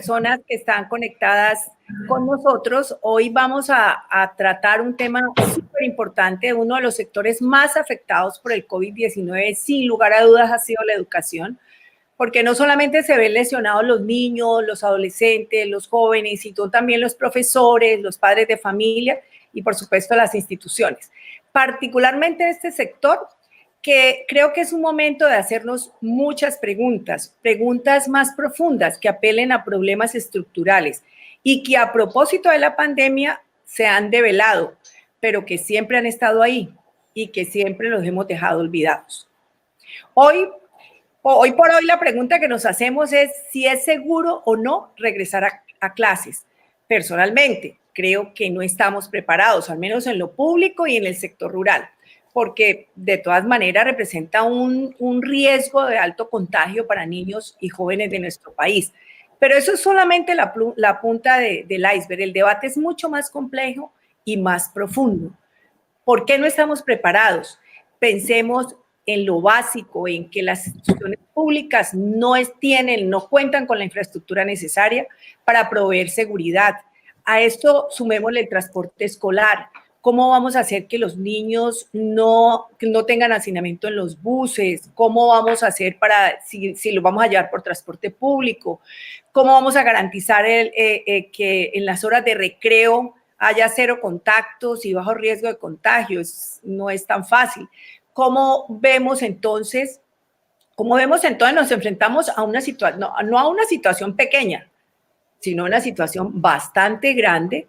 personas que están conectadas con nosotros. Hoy vamos a tratar un tema súper importante. Uno de los sectores más afectados por el COVID-19, sin lugar a dudas, ha sido la educación, porque no solamente se ven lesionados los niños, los adolescentes, los jóvenes, sino también los profesores, los padres de familia y, por supuesto, las instituciones. Particularmente este sector, que creo que es un momento de hacernos muchas preguntas, preguntas más profundas que apelen a problemas estructurales y que a propósito de la pandemia se han develado, pero que siempre han estado ahí y que siempre los hemos dejado olvidados. Hoy por hoy la pregunta que nos hacemos es si es seguro o no regresar a clases. Personalmente, creo que no estamos preparados, al menos en lo público y en el sector rural, porque de todas maneras representa un riesgo de alto contagio para niños y jóvenes de nuestro país. Pero eso es solamente la punta del iceberg. El debate es mucho más complejo y más profundo. ¿Por qué no estamos preparados? Pensemos en lo básico, en que las instituciones públicas no cuentan con la infraestructura necesaria para proveer seguridad. A esto sumémosle el transporte escolar. ¿Cómo vamos a hacer que los niños no tengan hacinamiento en los buses? ¿Cómo vamos a hacer si los vamos a llevar por transporte público? ¿Cómo vamos a garantizar que en las horas de recreo haya cero contactos y bajo riesgo de contagios? No es tan fácil. ¿Cómo vemos entonces? Nos enfrentamos a una situación, no a una situación pequeña, sino a una situación bastante grande,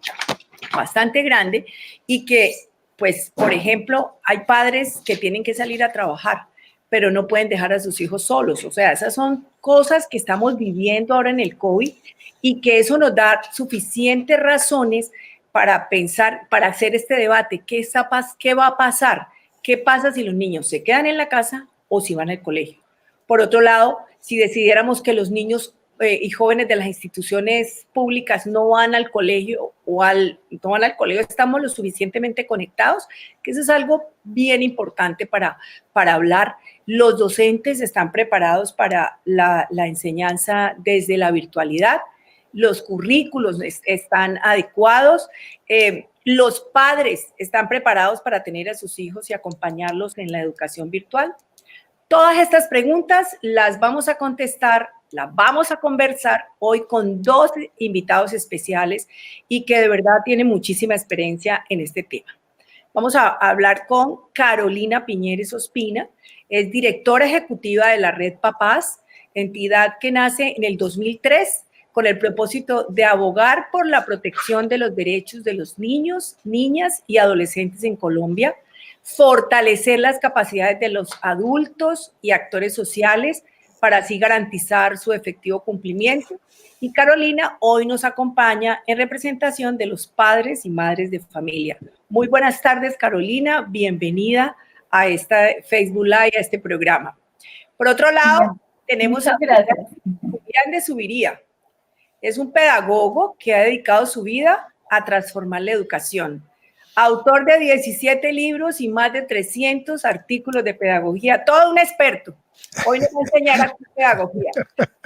y que, pues, por ejemplo, hay padres que tienen que salir a trabajar, pero no pueden dejar a sus hijos solos. O sea, esas son cosas que estamos viviendo ahora en el COVID y que eso nos da suficientes razones para pensar, para hacer este debate. ¿Qué va a pasar? ¿Qué pasa si los niños se quedan en la casa o si van al colegio? Por otro lado, si decidiéramos que los niños y jóvenes de las instituciones públicas no van al colegio estamos lo suficientemente conectados, que eso es algo bien importante para hablar. Los docentes están preparados para la enseñanza desde la virtualidad, los currículos están adecuados, los padres están preparados para tener a sus hijos y acompañarlos en la educación virtual. Todas estas preguntas las vamos a contestar, las vamos a conversar hoy con dos invitados especiales y que de verdad tienen muchísima experiencia en este tema. Vamos a hablar con Carolina Piñeres Ospina, es directora ejecutiva de la Red Papás, entidad que nace en el 2003 con el propósito de abogar por la protección de los derechos de los niños, niñas y adolescentes en Colombia, fortalecer las capacidades de los adultos y actores sociales para así garantizar su efectivo cumplimiento. Y Carolina hoy nos acompaña en representación de los padres y madres de familia. Muy buenas tardes, Carolina. Bienvenida a esta Facebook Live, a este programa. Por otro lado, tenemos a Julián de Zuviría. Es un pedagogo que ha dedicado su vida a transformar la educación. Autor de 17 libros y más de 300 artículos de pedagogía. Todo un experto. Hoy nos va a enseñar a pedagogía.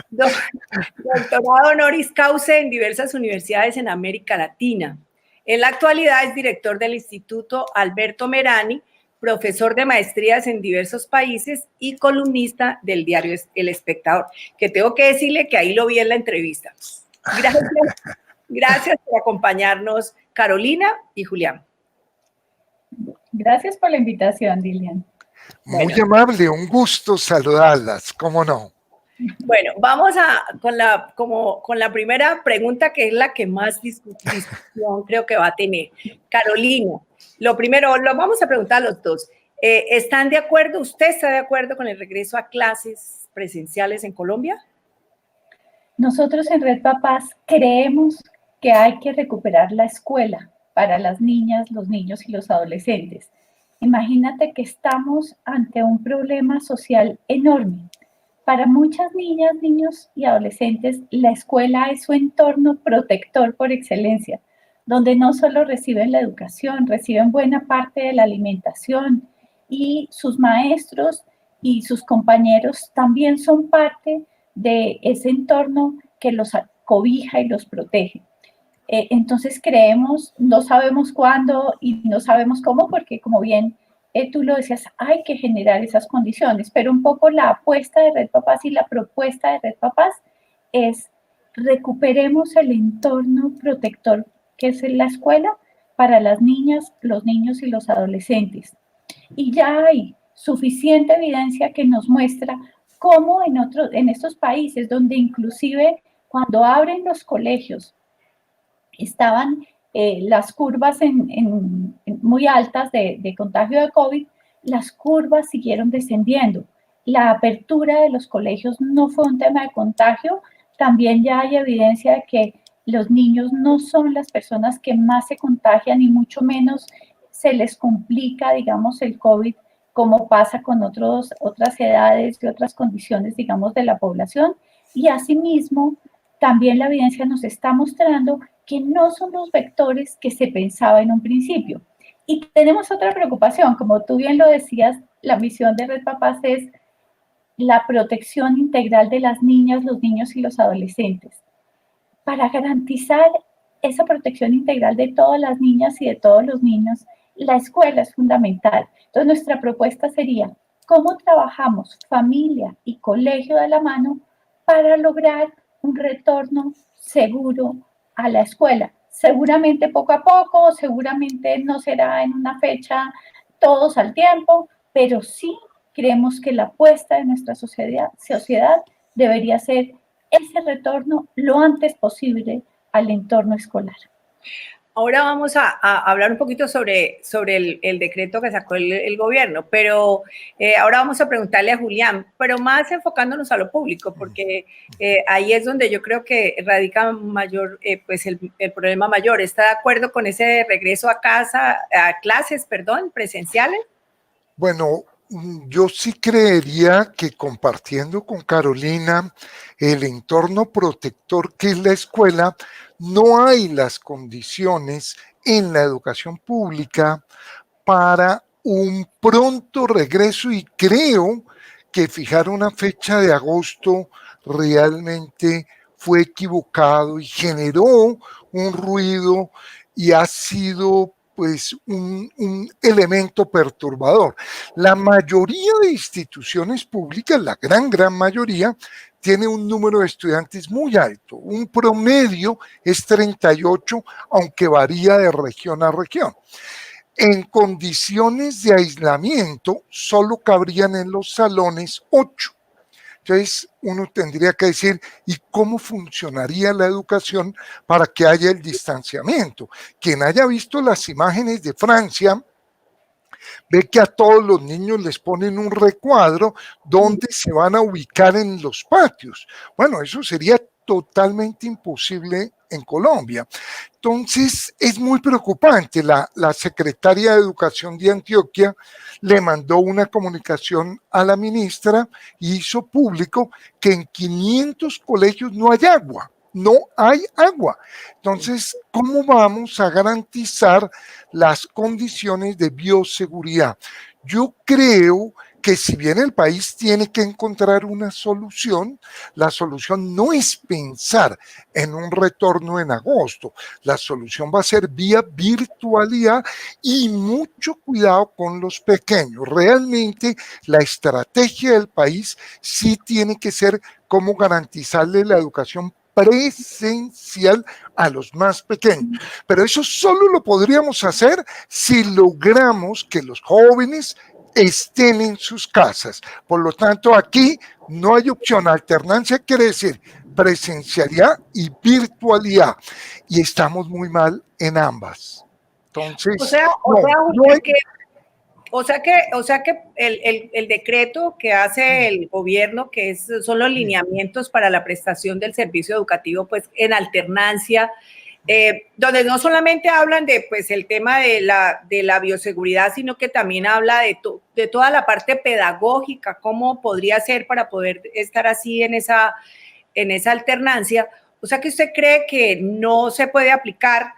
Doctorado honoris causa en diversas universidades en América Latina. En la actualidad es director del Instituto Alberto Merani, profesor de maestrías en diversos países y columnista del diario El Espectador, que tengo que decirle que ahí lo vi en la entrevista. Gracias por acompañarnos, Carolina y Julián. Gracias por la invitación, Dilian. Muy amable, un gusto saludarlas, ¿cómo no? Bueno, vamos con la primera pregunta, que es la que más discusión creo que va a tener. Carolina, lo primero, lo vamos a preguntar a los dos. ¿Están de acuerdo? ¿Usted está de acuerdo con el regreso a clases presenciales en Colombia? Nosotros en Red Papás creemos que hay que recuperar la escuela para las niñas, los niños y los adolescentes. Imagínate que estamos ante un problema social enorme. Para muchas niñas, niños y adolescentes, la escuela es su entorno protector por excelencia, donde no solo reciben la educación, reciben buena parte de la alimentación, y sus maestros y sus compañeros también son parte de ese entorno que los cobija y los protege. Entonces creemos, no sabemos cuándo y no sabemos cómo, porque como bien tú lo decías, hay que generar esas condiciones, pero un poco la apuesta de Red Papás y la propuesta de Red Papás es recuperemos el entorno protector que es la escuela para las niñas, los niños y los adolescentes. Y ya hay suficiente evidencia que nos muestra cómo en estos países donde inclusive cuando abren los colegios estaban las curvas muy altas de contagio de COVID, las curvas siguieron descendiendo. La apertura de los colegios no fue un tema de contagio, también ya hay evidencia de que los niños no son las personas que más se contagian y mucho menos se les complica, digamos, el COVID como pasa con otras edades y otras condiciones, digamos, de la población. Y asimismo, también la evidencia nos está mostrando que no son los vectores que se pensaba en un principio. Y tenemos otra preocupación, como tú bien lo decías, la misión de Red Papás es la protección integral de las niñas, los niños y los adolescentes. Para garantizar esa protección integral de todas las niñas y de todos los niños, la escuela es fundamental. Entonces, nuestra propuesta sería, ¿cómo trabajamos familia y colegio de la mano para lograr un retorno seguro a la escuela? Seguramente poco a poco, seguramente no será en una fecha todos al tiempo, pero sí creemos que la apuesta de nuestra sociedad debería ser ese retorno lo antes posible al entorno escolar. Ahora vamos a hablar un poquito sobre el decreto que sacó el gobierno, pero ahora vamos a preguntarle a Julián, pero más enfocándonos a lo público, porque ahí es donde yo creo que radica mayor, pues el problema mayor. ¿Está de acuerdo con ese regreso a casa, a clases, perdón, presenciales? Bueno, yo sí creería que compartiendo con Carolina el entorno protector que es la escuela, no hay las condiciones en la educación pública para un pronto regreso y creo que fijar una fecha de agosto realmente fue equivocado y generó un ruido y ha sido pues un elemento perturbador. La mayoría de instituciones públicas, la gran mayoría, tiene un número de estudiantes muy alto. Un promedio es 38, aunque varía de región a región. En condiciones de aislamiento, solo cabrían en los salones 8. Entonces, uno tendría que decir, ¿y cómo funcionaría la educación para que haya el distanciamiento? Quien haya visto las imágenes de Francia, ve que a todos los niños les ponen un recuadro donde se van a ubicar en los patios. Bueno, eso sería totalmente imposible en Colombia. Entonces, es muy preocupante. La secretaria de Educación de Antioquia le mandó una comunicación a la ministra y hizo público que en 500 colegios no hay agua. No hay agua. Entonces, ¿cómo vamos a garantizar las condiciones de bioseguridad? Yo creo que si bien el país tiene que encontrar una solución, la solución no es pensar en un retorno en agosto. La solución va a ser vía virtualidad y mucho cuidado con los pequeños. Realmente la estrategia del país sí tiene que ser cómo garantizarle la educación presencial a los más pequeños. Pero eso solo lo podríamos hacer si logramos que los jóvenes estén en sus casas. Por lo tanto, aquí no hay opción. Alternancia quiere decir presencialidad y virtualidad. Y estamos muy mal en ambas. Entonces, o sea que el decreto que hace el gobierno, que son los lineamientos para la prestación del servicio educativo, pues en alternancia, donde no solamente hablan de pues el tema de la bioseguridad, sino que también habla de toda la parte pedagógica, cómo podría ser para poder estar así en esa alternancia. O sea que usted cree que no se puede aplicar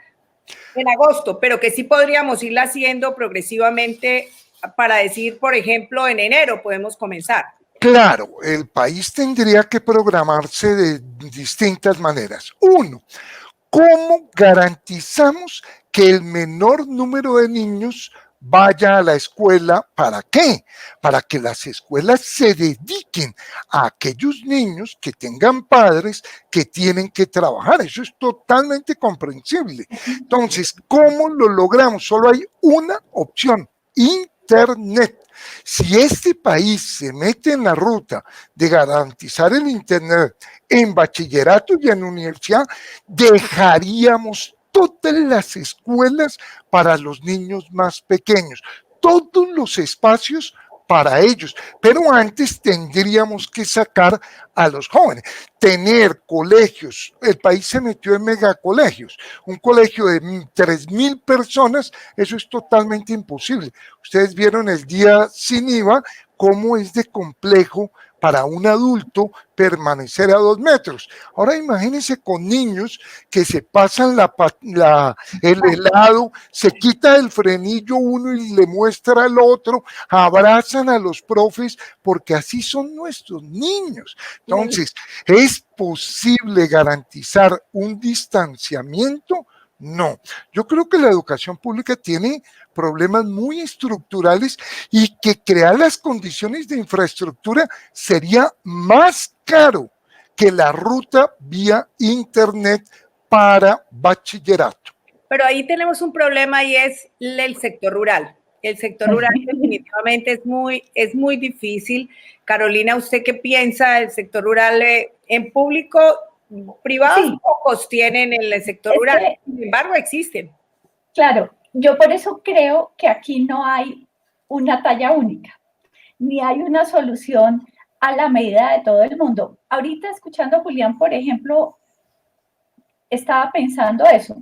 en agosto, pero que sí podríamos irla haciendo progresivamente para decir, por ejemplo, en enero podemos comenzar. Claro, el país tendría que programarse de distintas maneras. Uno, ¿cómo garantizamos que el menor número de niños vaya a la escuela? ¿Para qué? Para que las escuelas se dediquen a aquellos niños que tengan padres que tienen que trabajar. Eso es totalmente comprensible. Entonces, ¿cómo lo logramos? Solo hay una opción: Internet. Si este país se mete en la ruta de garantizar el Internet en bachillerato y en universidad, dejaríamos todas las escuelas para los niños más pequeños, todos los espacios para ellos, pero antes tendríamos que sacar a los jóvenes, tener colegios. El país se metió en megacolegios, un colegio de 3.000 personas, eso es totalmente imposible. Ustedes vieron el día sin IVA cómo es de complejo para un adulto permanecer a 2 metros. Ahora imagínense con niños que se pasan el helado, se quita el frenillo uno y le muestra al otro, abrazan a los profes, porque así son nuestros niños. Entonces, ¿es posible garantizar un distanciamiento? No. Yo creo que la educación pública tiene problemas muy estructurales y que crear las condiciones de infraestructura sería más caro que la ruta vía Internet para bachillerato. Pero ahí tenemos un problema y es el sector rural. El sector rural definitivamente es muy difícil. Carolina, ¿usted qué piensa del sector rural en público? Privados Sí, pocos tienen en el sector rural, sin embargo existen. Claro, yo por eso creo que aquí no hay una talla única, ni hay una solución a la medida de todo el mundo. Ahorita escuchando a Julián, por ejemplo, estaba pensando eso.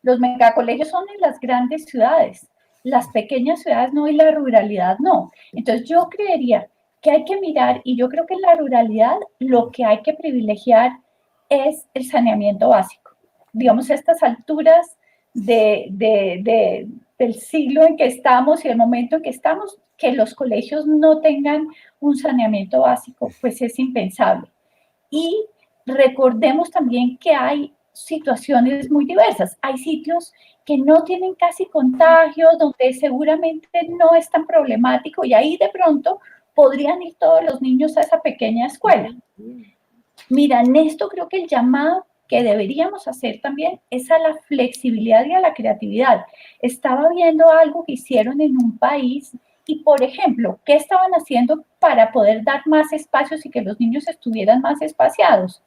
Los megacolegios son en las grandes ciudades, las pequeñas ciudades no y la ruralidad no. Entonces yo creería que hay que mirar, y yo creo que en la ruralidad lo que hay que privilegiar es el saneamiento básico. Digamos, a estas alturas del siglo en que estamos y el momento en que estamos, que los colegios no tengan un saneamiento básico, pues es impensable. Y recordemos también que hay situaciones muy diversas. Hay sitios que no tienen casi contagios, donde seguramente no es tan problemático y ahí de pronto podrían ir todos los niños a esa pequeña escuela. Mira, en esto creo que el llamado que deberíamos hacer también es a la flexibilidad y a la creatividad. Estaba viendo algo que hicieron en un país y, por ejemplo, ¿qué estaban haciendo para poder dar más espacios y que los niños estuvieran más espaciados?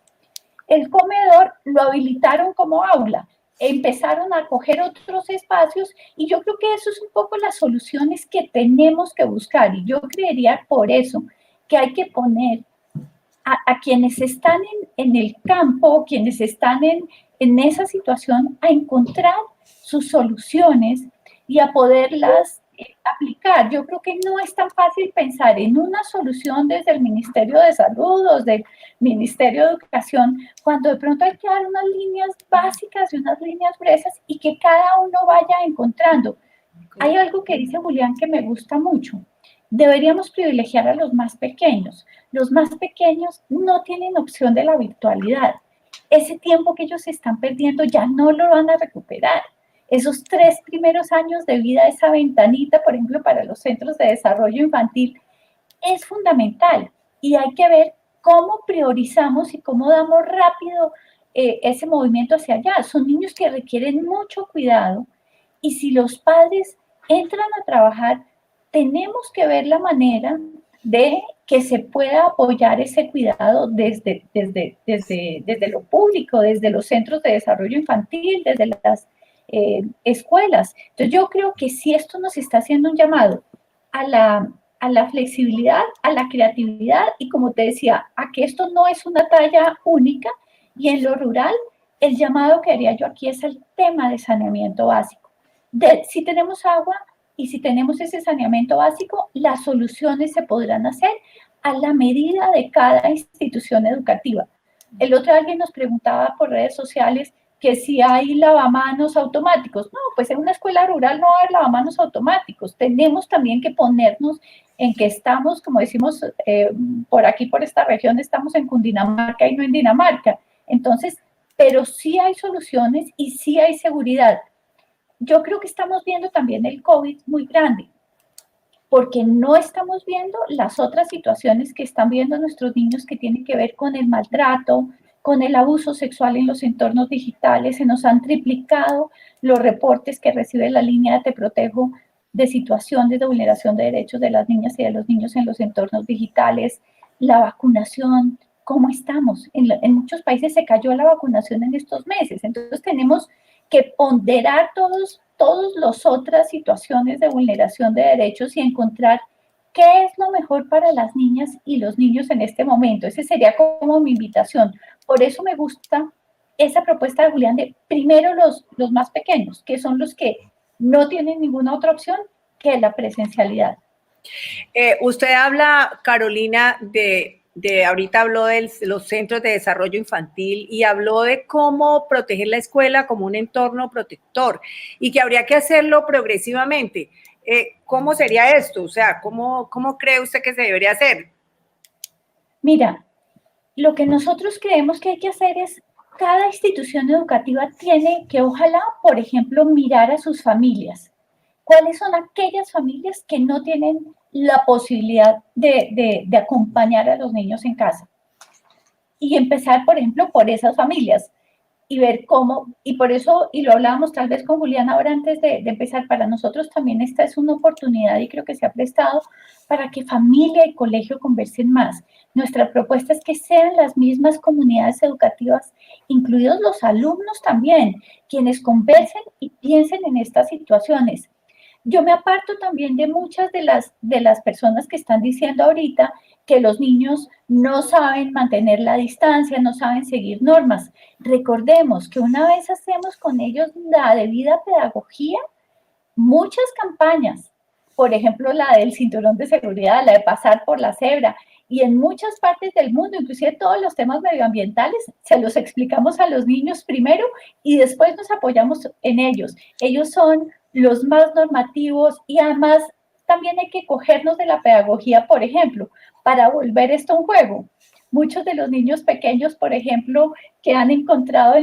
El comedor lo habilitaron como aula, empezaron a coger otros espacios y yo creo que eso es un poco las soluciones que tenemos que buscar y yo creería por eso que hay que poner a quienes están en el campo, quienes están en esa situación, a encontrar sus soluciones y a poderlas aplicar. Yo creo que no es tan fácil pensar en una solución desde el Ministerio de Salud o del Ministerio de Educación, cuando de pronto hay que dar unas líneas básicas y unas líneas gruesas y que cada uno vaya encontrando. Hay algo que dice Julián que me gusta mucho. Deberíamos privilegiar a los más pequeños. Los más pequeños no tienen opción de la virtualidad. Ese tiempo que ellos están perdiendo ya no lo van a recuperar. Esos 3 primeros años de vida, esa ventanita, por ejemplo, para los centros de desarrollo infantil, es fundamental. Y hay que ver cómo priorizamos y cómo damos rápido ese movimiento hacia allá. Son niños que requieren mucho cuidado y si los padres entran a trabajar, tenemos que ver la manera de que se pueda apoyar ese cuidado desde lo público, desde los centros de desarrollo infantil, desde las escuelas. Entonces yo creo que si esto nos está haciendo un llamado a la flexibilidad, a la creatividad y como te decía, a que esto no es una talla única y en lo rural, el llamado que haría yo aquí es el tema de saneamiento básico. Si tenemos agua y si tenemos ese saneamiento básico, las soluciones se podrán hacer a la medida de cada institución educativa. El otro alguien nos preguntaba por redes sociales que si hay lavamanos automáticos. No, pues en una escuela rural no va a haber lavamanos automáticos. Tenemos también que ponernos en que estamos, como decimos por aquí, por esta región, estamos en Cundinamarca y no en Dinamarca. Entonces, pero sí hay soluciones y sí hay seguridad. Yo creo que estamos viendo también el COVID muy grande, porque no estamos viendo las otras situaciones que están viendo nuestros niños que tienen que ver con el maltrato, con el abuso sexual en los entornos digitales. Se nos han triplicado los reportes que recibe la línea de Te Protejo de situaciones de vulneración de derechos de las niñas y de los niños en los entornos digitales. La vacunación, ¿cómo estamos? En muchos países se cayó la vacunación en estos meses. Entonces tenemos que ponderar todas las otras situaciones de vulneración de derechos y encontrar qué es lo mejor para las niñas y los niños en este momento. Esa sería como mi invitación. Por eso me gusta esa propuesta de Julián de primero los más pequeños, que son los que no tienen ninguna otra opción que la presencialidad. Usted habla, Carolina, ahorita habló de los centros de desarrollo infantil y habló de cómo proteger la escuela como un entorno protector y que habría que hacerlo progresivamente. ¿Cómo sería esto? O sea, ¿cómo cree usted que se debería hacer? Mira, lo que nosotros creemos que hay que hacer es, cada institución educativa tiene que, ojalá, por ejemplo, mirar a sus familias. ¿Cuáles son aquellas familias que no tienen la posibilidad de acompañar a los niños en casa? Y empezar, por ejemplo, por esas familias y ver cómo, y por eso, y lo hablábamos tal vez con Julián ahora antes de empezar, para nosotros también esta es una oportunidad y creo que se ha prestado para que familia y colegio conversen más. Nuestra propuesta es que sean las mismas comunidades educativas, incluidos los alumnos también, quienes conversen y piensen en estas situaciones. Yo me aparto también de muchas de las personas que están diciendo ahorita que los niños no saben mantener la distancia, no saben seguir normas. Recordemos que una vez hacemos con ellos la debida pedagogía, muchas campañas, por ejemplo, la del cinturón de seguridad, la de pasar por la cebra, y en muchas partes del mundo, inclusive todos los temas medioambientales, se los explicamos a los niños primero y después nos apoyamos en ellos. Ellos son los más normativos y además también hay que cogernos de la pedagogía, por ejemplo, para volver esto un juego. Muchos de los niños pequeños, por ejemplo, que han encontrado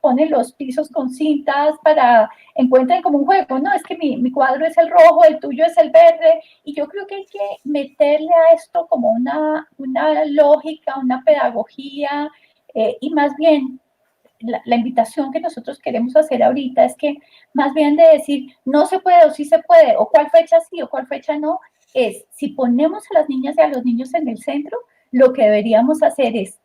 ponen los pisos con cintas para, encuentran como un juego, no, es que mi cuadro es el rojo, el tuyo es el verde, y yo creo que hay que meterle a esto como una lógica, una pedagogía, y más bien, la invitación que nosotros queremos hacer ahorita es que más bien de decir no se puede o sí se puede, o cuál fecha sí o cuál fecha no, es si ponemos a las niñas y a los niños en el centro, lo que deberíamos hacer es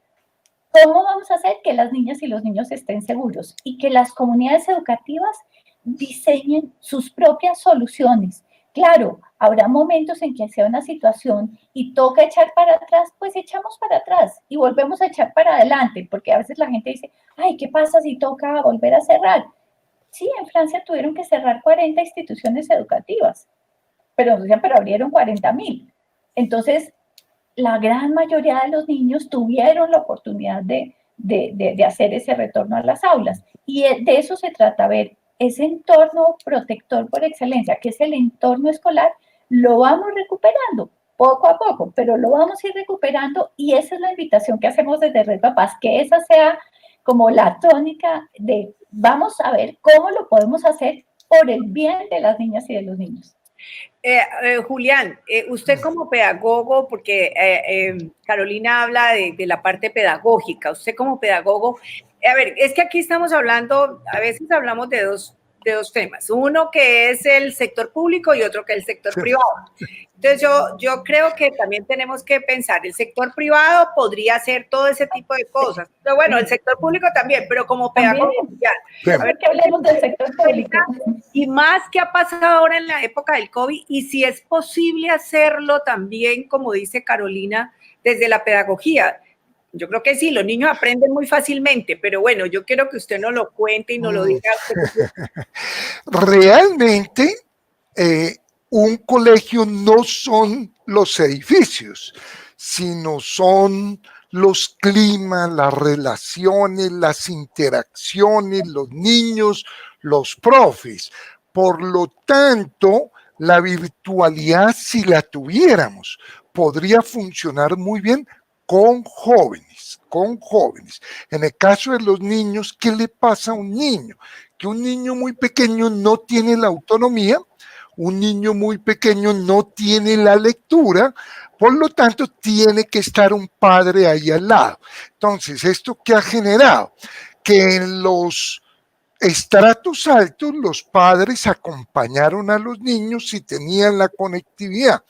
cómo vamos a hacer que las niñas y los niños estén seguros y que las comunidades educativas diseñen sus propias soluciones. Claro, habrá momentos en que sea una situación y toca echar para atrás, pues echamos para atrás y volvemos a echar para adelante, porque a veces la gente dice, ay, ¿qué pasa si toca volver a cerrar? Sí, en Francia tuvieron que cerrar 40 instituciones educativas, pero abrieron 40.000. Entonces, la gran mayoría de los niños tuvieron la oportunidad de hacer ese retorno a las aulas. Y de eso se trata, ver ese entorno protector por excelencia, que es el entorno escolar, lo vamos recuperando poco a poco, pero lo vamos a ir recuperando y esa es la invitación que hacemos desde Red Papás, que esa sea como la tónica de vamos a ver cómo lo podemos hacer por el bien de las niñas y de los niños. Julián, usted como pedagogo, porque Carolina habla de la parte pedagógica, usted como pedagogo, a ver, es que aquí estamos hablando, a veces hablamos de dos temas, uno que es el sector público y otro que es el sector privado. Entonces yo creo que también tenemos que pensar, el sector privado podría hacer todo ese tipo de cosas, pero bueno, el sector público también, pero como pedagogo, ya. A ver, que hablemos del sector público. Y más que ha pasado ahora en la época del COVID, y si es posible hacerlo también, como dice Carolina, desde la pedagogía. Yo creo que sí, los niños aprenden muy fácilmente, pero bueno, yo quiero que usted nos lo cuente y nos lo diga. Realmente, un colegio no son los edificios, sino son los climas, las relaciones, las interacciones, los niños, los profes. Por lo tanto, la virtualidad, si la tuviéramos, podría funcionar muy bien con jóvenes, con jóvenes. En el caso de los niños, ¿qué le pasa a un niño? Que un niño muy pequeño no tiene la autonomía, un niño muy pequeño no tiene la lectura, por lo tanto tiene que estar un padre ahí al lado. Entonces, ¿esto qué ha generado? Que en los estratos altos los padres acompañaron a los niños si tenían la conectividad,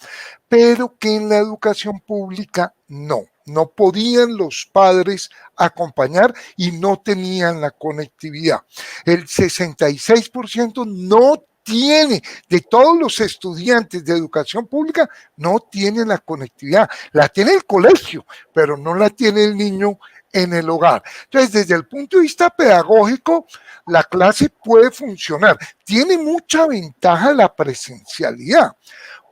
pero que en la educación pública no podían los padres acompañar y no tenían la conectividad. El 66% no tiene, de todos los estudiantes de educación pública, no tiene la conectividad. La tiene el colegio, pero no la tiene el niño en el hogar. Entonces, desde el punto de vista pedagógico, la clase puede funcionar. Tiene mucha ventaja la presencialidad,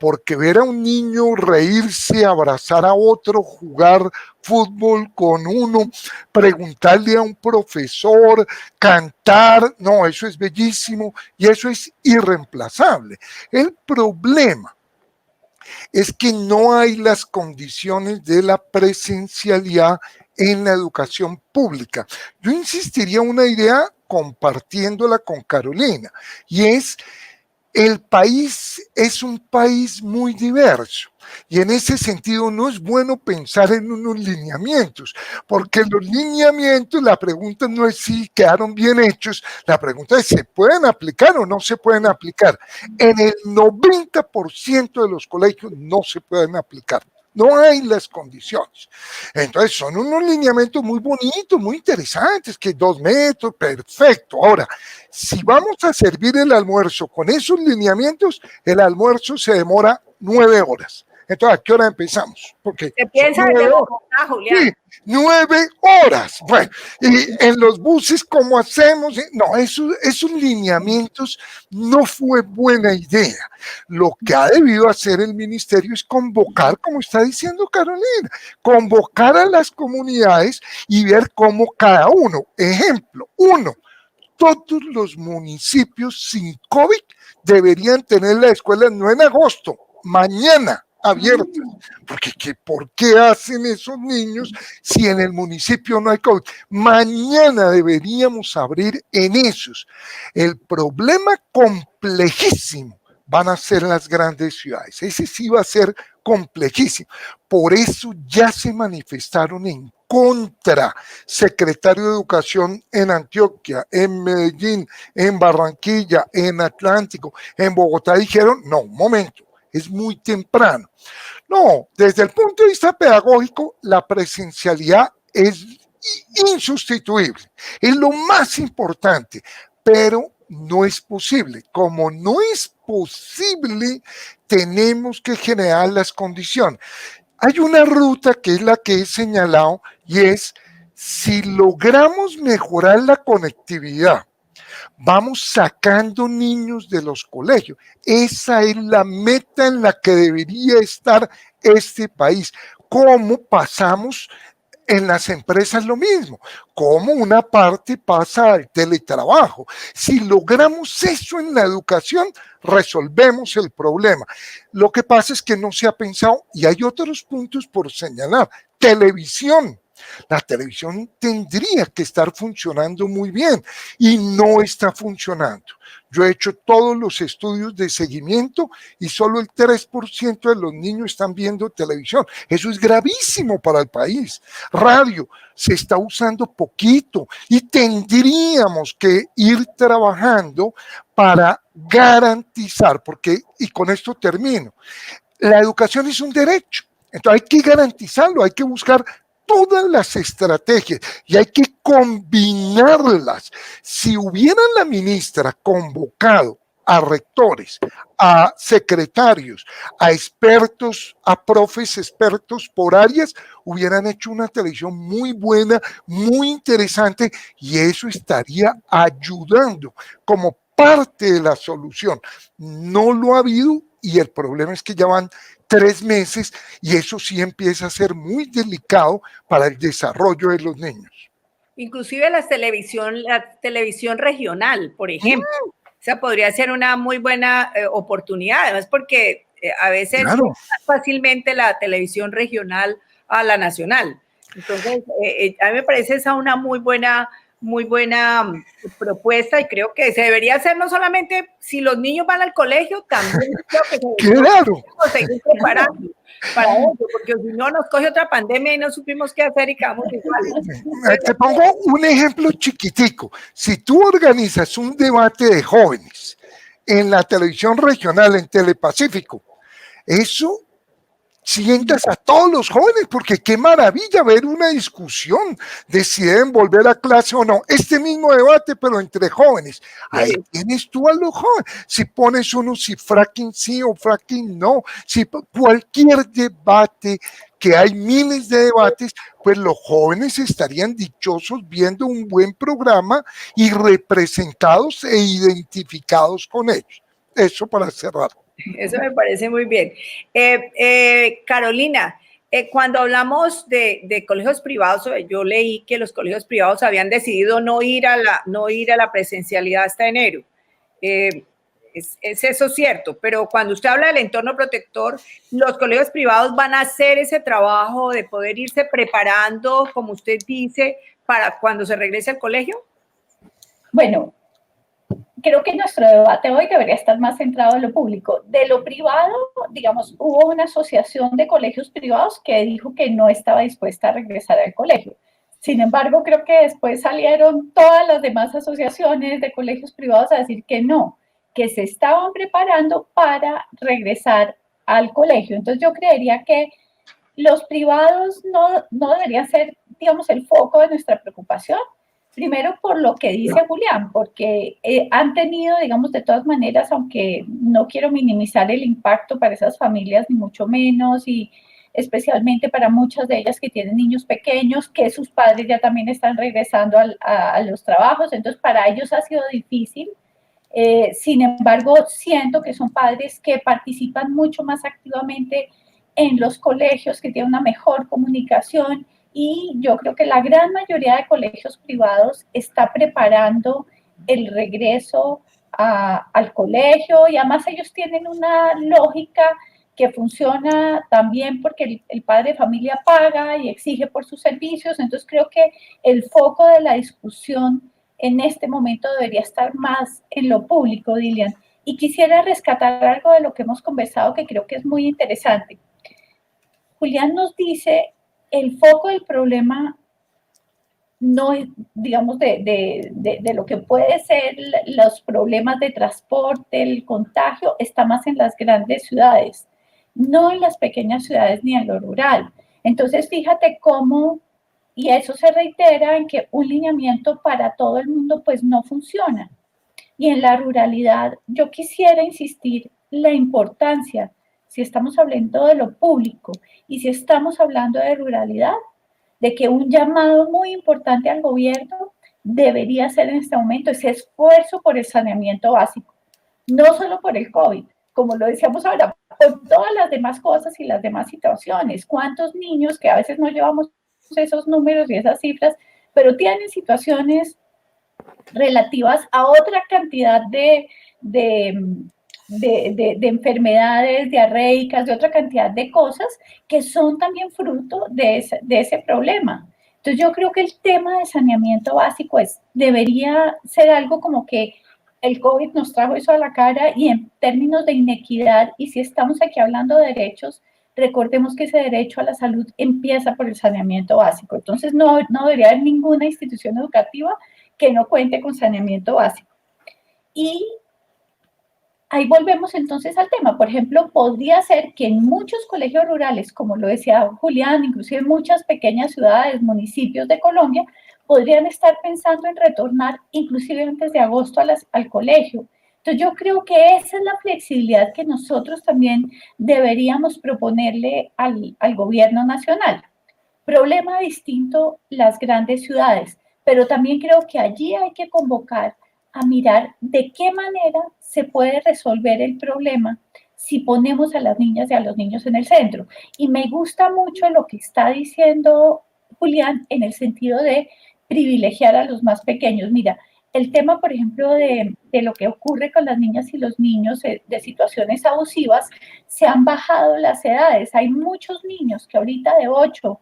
porque ver a un niño reírse, abrazar a otro, jugar fútbol con uno, preguntarle a un profesor, cantar, no, eso es bellísimo y eso es irreemplazable. El problema es que no hay las condiciones de la presencialidad en la educación pública. Yo insistiría en una idea compartiéndola con Carolina, y es: el país es un país muy diverso y en ese sentido no es bueno pensar en unos lineamientos, porque los lineamientos, la pregunta no es si quedaron bien hechos, la pregunta es: ¿se pueden aplicar o no se pueden aplicar? En el 90% de los colegios no se pueden aplicar. No hay las condiciones. Entonces son unos lineamientos muy bonitos, muy interesantes, que 2 metros, perfecto. Ahora, si vamos a servir el almuerzo con esos lineamientos, el almuerzo se demora 9 horas. Entonces, ¿a qué hora empezamos? Porque se piensa desde Bogotá, Julián. Sí, 9 horas. Bueno, y en los buses, ¿cómo hacemos? No, esos lineamientos no fue buena idea. Lo que ha debido hacer el ministerio es convocar, como está diciendo Carolina, convocar a las comunidades y ver cómo cada uno, ejemplo, todos los municipios sin COVID deberían tener la escuela no en agosto, mañana abiertas, porque ¿por qué hacen esos niños si en el municipio no hay COVID? Mañana deberíamos abrir en esos. El problema complejísimo van a ser las grandes ciudades, ese sí va a ser complejísimo. Por eso ya se manifestaron en contra, secretario de Educación en Antioquia, en Medellín, en Barranquilla, en Atlántico, en Bogotá, dijeron: no, un momento, es muy temprano. No, desde el punto de vista pedagógico, la presencialidad es insustituible, es lo más importante, pero no es posible. Como no es posible, tenemos que generar las condiciones. Hay una ruta que es la que he señalado, y es: si logramos mejorar la conectividad, vamos sacando niños de los colegios. Esa es la meta en la que debería estar este país. ¿Cómo pasamos en las empresas lo mismo? ¿Cómo una parte pasa al teletrabajo? Si logramos eso en la educación, resolvemos el problema. Lo que pasa es que no se ha pensado, y hay otros puntos por señalar. Televisión. La televisión tendría que estar funcionando muy bien y no está funcionando. Yo he hecho todos los estudios de seguimiento y solo el 3% de los niños están viendo televisión. Eso es gravísimo para el país. Radio se está usando poquito y tendríamos que ir trabajando para garantizar, porque, y con esto termino, la educación es un derecho. Entonces hay que garantizarlo, hay que buscar todas las estrategias y hay que combinarlas. Si hubiera la ministra convocado a rectores, a secretarios, a expertos, a profes expertos por áreas, hubieran hecho una televisión muy buena, muy interesante, y eso estaría ayudando como parte de la solución. No lo ha habido, y el problema es que ya van 3 meses, y eso sí empieza a ser muy delicado para el desarrollo de los niños. Inclusive la televisión regional, por ejemplo. Esa podría ser una muy buena oportunidad, además porque a veces Claro. más fácilmente la televisión regional a la nacional. Entonces, a mí me parece esa una muy buena propuesta, y creo que se debería hacer no solamente si los niños van al colegio, también creo que se debería seguir preparando para eso, porque si no nos coge otra pandemia y no supimos qué hacer y quedamos iguales. Te pongo un ejemplo chiquitico. Si tú organizas un debate de jóvenes en la televisión regional, en Telepacífico, eso sientas a todos los jóvenes, porque qué maravilla ver una discusión de si deben volver a clase o no. Este mismo debate, pero entre jóvenes. Ahí tienes tú a los jóvenes. Si pones uno, si fracking sí o fracking no, si cualquier debate, que hay miles de debates, pues los jóvenes estarían dichosos viendo un buen programa y representados e identificados con ellos. Eso para cerrar. Eso me parece muy bien. Carolina, cuando hablamos de colegios privados, yo leí que los colegios privados habían decidido no ir a la presencialidad hasta enero. Es eso cierto, pero cuando usted habla del entorno protector, los colegios privados van a hacer ese trabajo de poder irse preparando, como usted dice, para cuando se regrese al colegio. Bueno, creo que nuestro debate hoy debería estar más centrado en lo público. De lo privado, digamos, hubo una asociación de colegios privados que dijo que no estaba dispuesta a regresar al colegio. Sin embargo, creo que después salieron todas las demás asociaciones de colegios privados a decir que no, que se estaban preparando para regresar al colegio. Entonces yo creería que los privados no deberían ser, digamos, el foco de nuestra preocupación. Primero por lo que dice Julián, porque han tenido, digamos, de todas maneras, aunque no quiero minimizar el impacto para esas familias, ni mucho menos, y especialmente para muchas de ellas que tienen niños pequeños, que sus padres ya también están regresando a los trabajos, entonces para ellos ha sido difícil. Sin embargo, siento que son padres que participan mucho más activamente en los colegios, que tienen una mejor comunicación, y yo creo que la gran mayoría de colegios privados está preparando el regreso al colegio, y además ellos tienen una lógica que funciona también porque el padre de familia paga y exige por sus servicios. Entonces creo que el foco de la discusión en este momento debería estar más en lo público, Dilian. Y quisiera rescatar algo de lo que hemos conversado que creo que es muy interesante. Julián nos dice, el foco del problema no es, digamos, de lo que puede ser los problemas de transporte, el contagio, está más en las grandes ciudades, no en las pequeñas ciudades ni en lo rural. Entonces, fíjate cómo, y eso se reitera en que un lineamiento para todo el mundo pues no funciona. Y en la ruralidad, yo quisiera insistir la importancia, si estamos hablando de lo público y si estamos hablando de ruralidad, de que un llamado muy importante al gobierno debería ser en este momento ese esfuerzo por el saneamiento básico, no solo por el COVID, como lo decíamos ahora, por todas las demás cosas y las demás situaciones. ¿Cuántos niños que a veces no llevamos esos números y esas cifras, pero tienen situaciones relativas a otra cantidad de enfermedades diarreicas, de otra cantidad de cosas que son también fruto de ese problema? Entonces yo creo que el tema de saneamiento básico debería ser algo como que el COVID nos trajo eso a la cara, y en términos de inequidad, y si estamos aquí hablando de derechos, recordemos que ese derecho a la salud empieza por el saneamiento básico. Entonces no debería haber ninguna institución educativa que no cuente con saneamiento básico. Y ahí volvemos entonces al tema. Por ejemplo, podría ser que en muchos colegios rurales, como lo decía Julián, inclusive en muchas pequeñas ciudades, municipios de Colombia, podrían estar pensando en retornar inclusive antes de agosto al colegio. Entonces yo creo que esa es la flexibilidad que nosotros también deberíamos proponerle al gobierno nacional. Problema distinto las grandes ciudades, pero también creo que allí hay que convocar a mirar de qué manera se puede resolver el problema si ponemos a las niñas y a los niños en el centro. Y me gusta mucho lo que está diciendo Julián en el sentido de privilegiar a los más pequeños. Mira, el tema, por ejemplo, de lo que ocurre con las niñas y los niños de situaciones abusivas, se han bajado las edades. Hay muchos niños que ahorita de 8,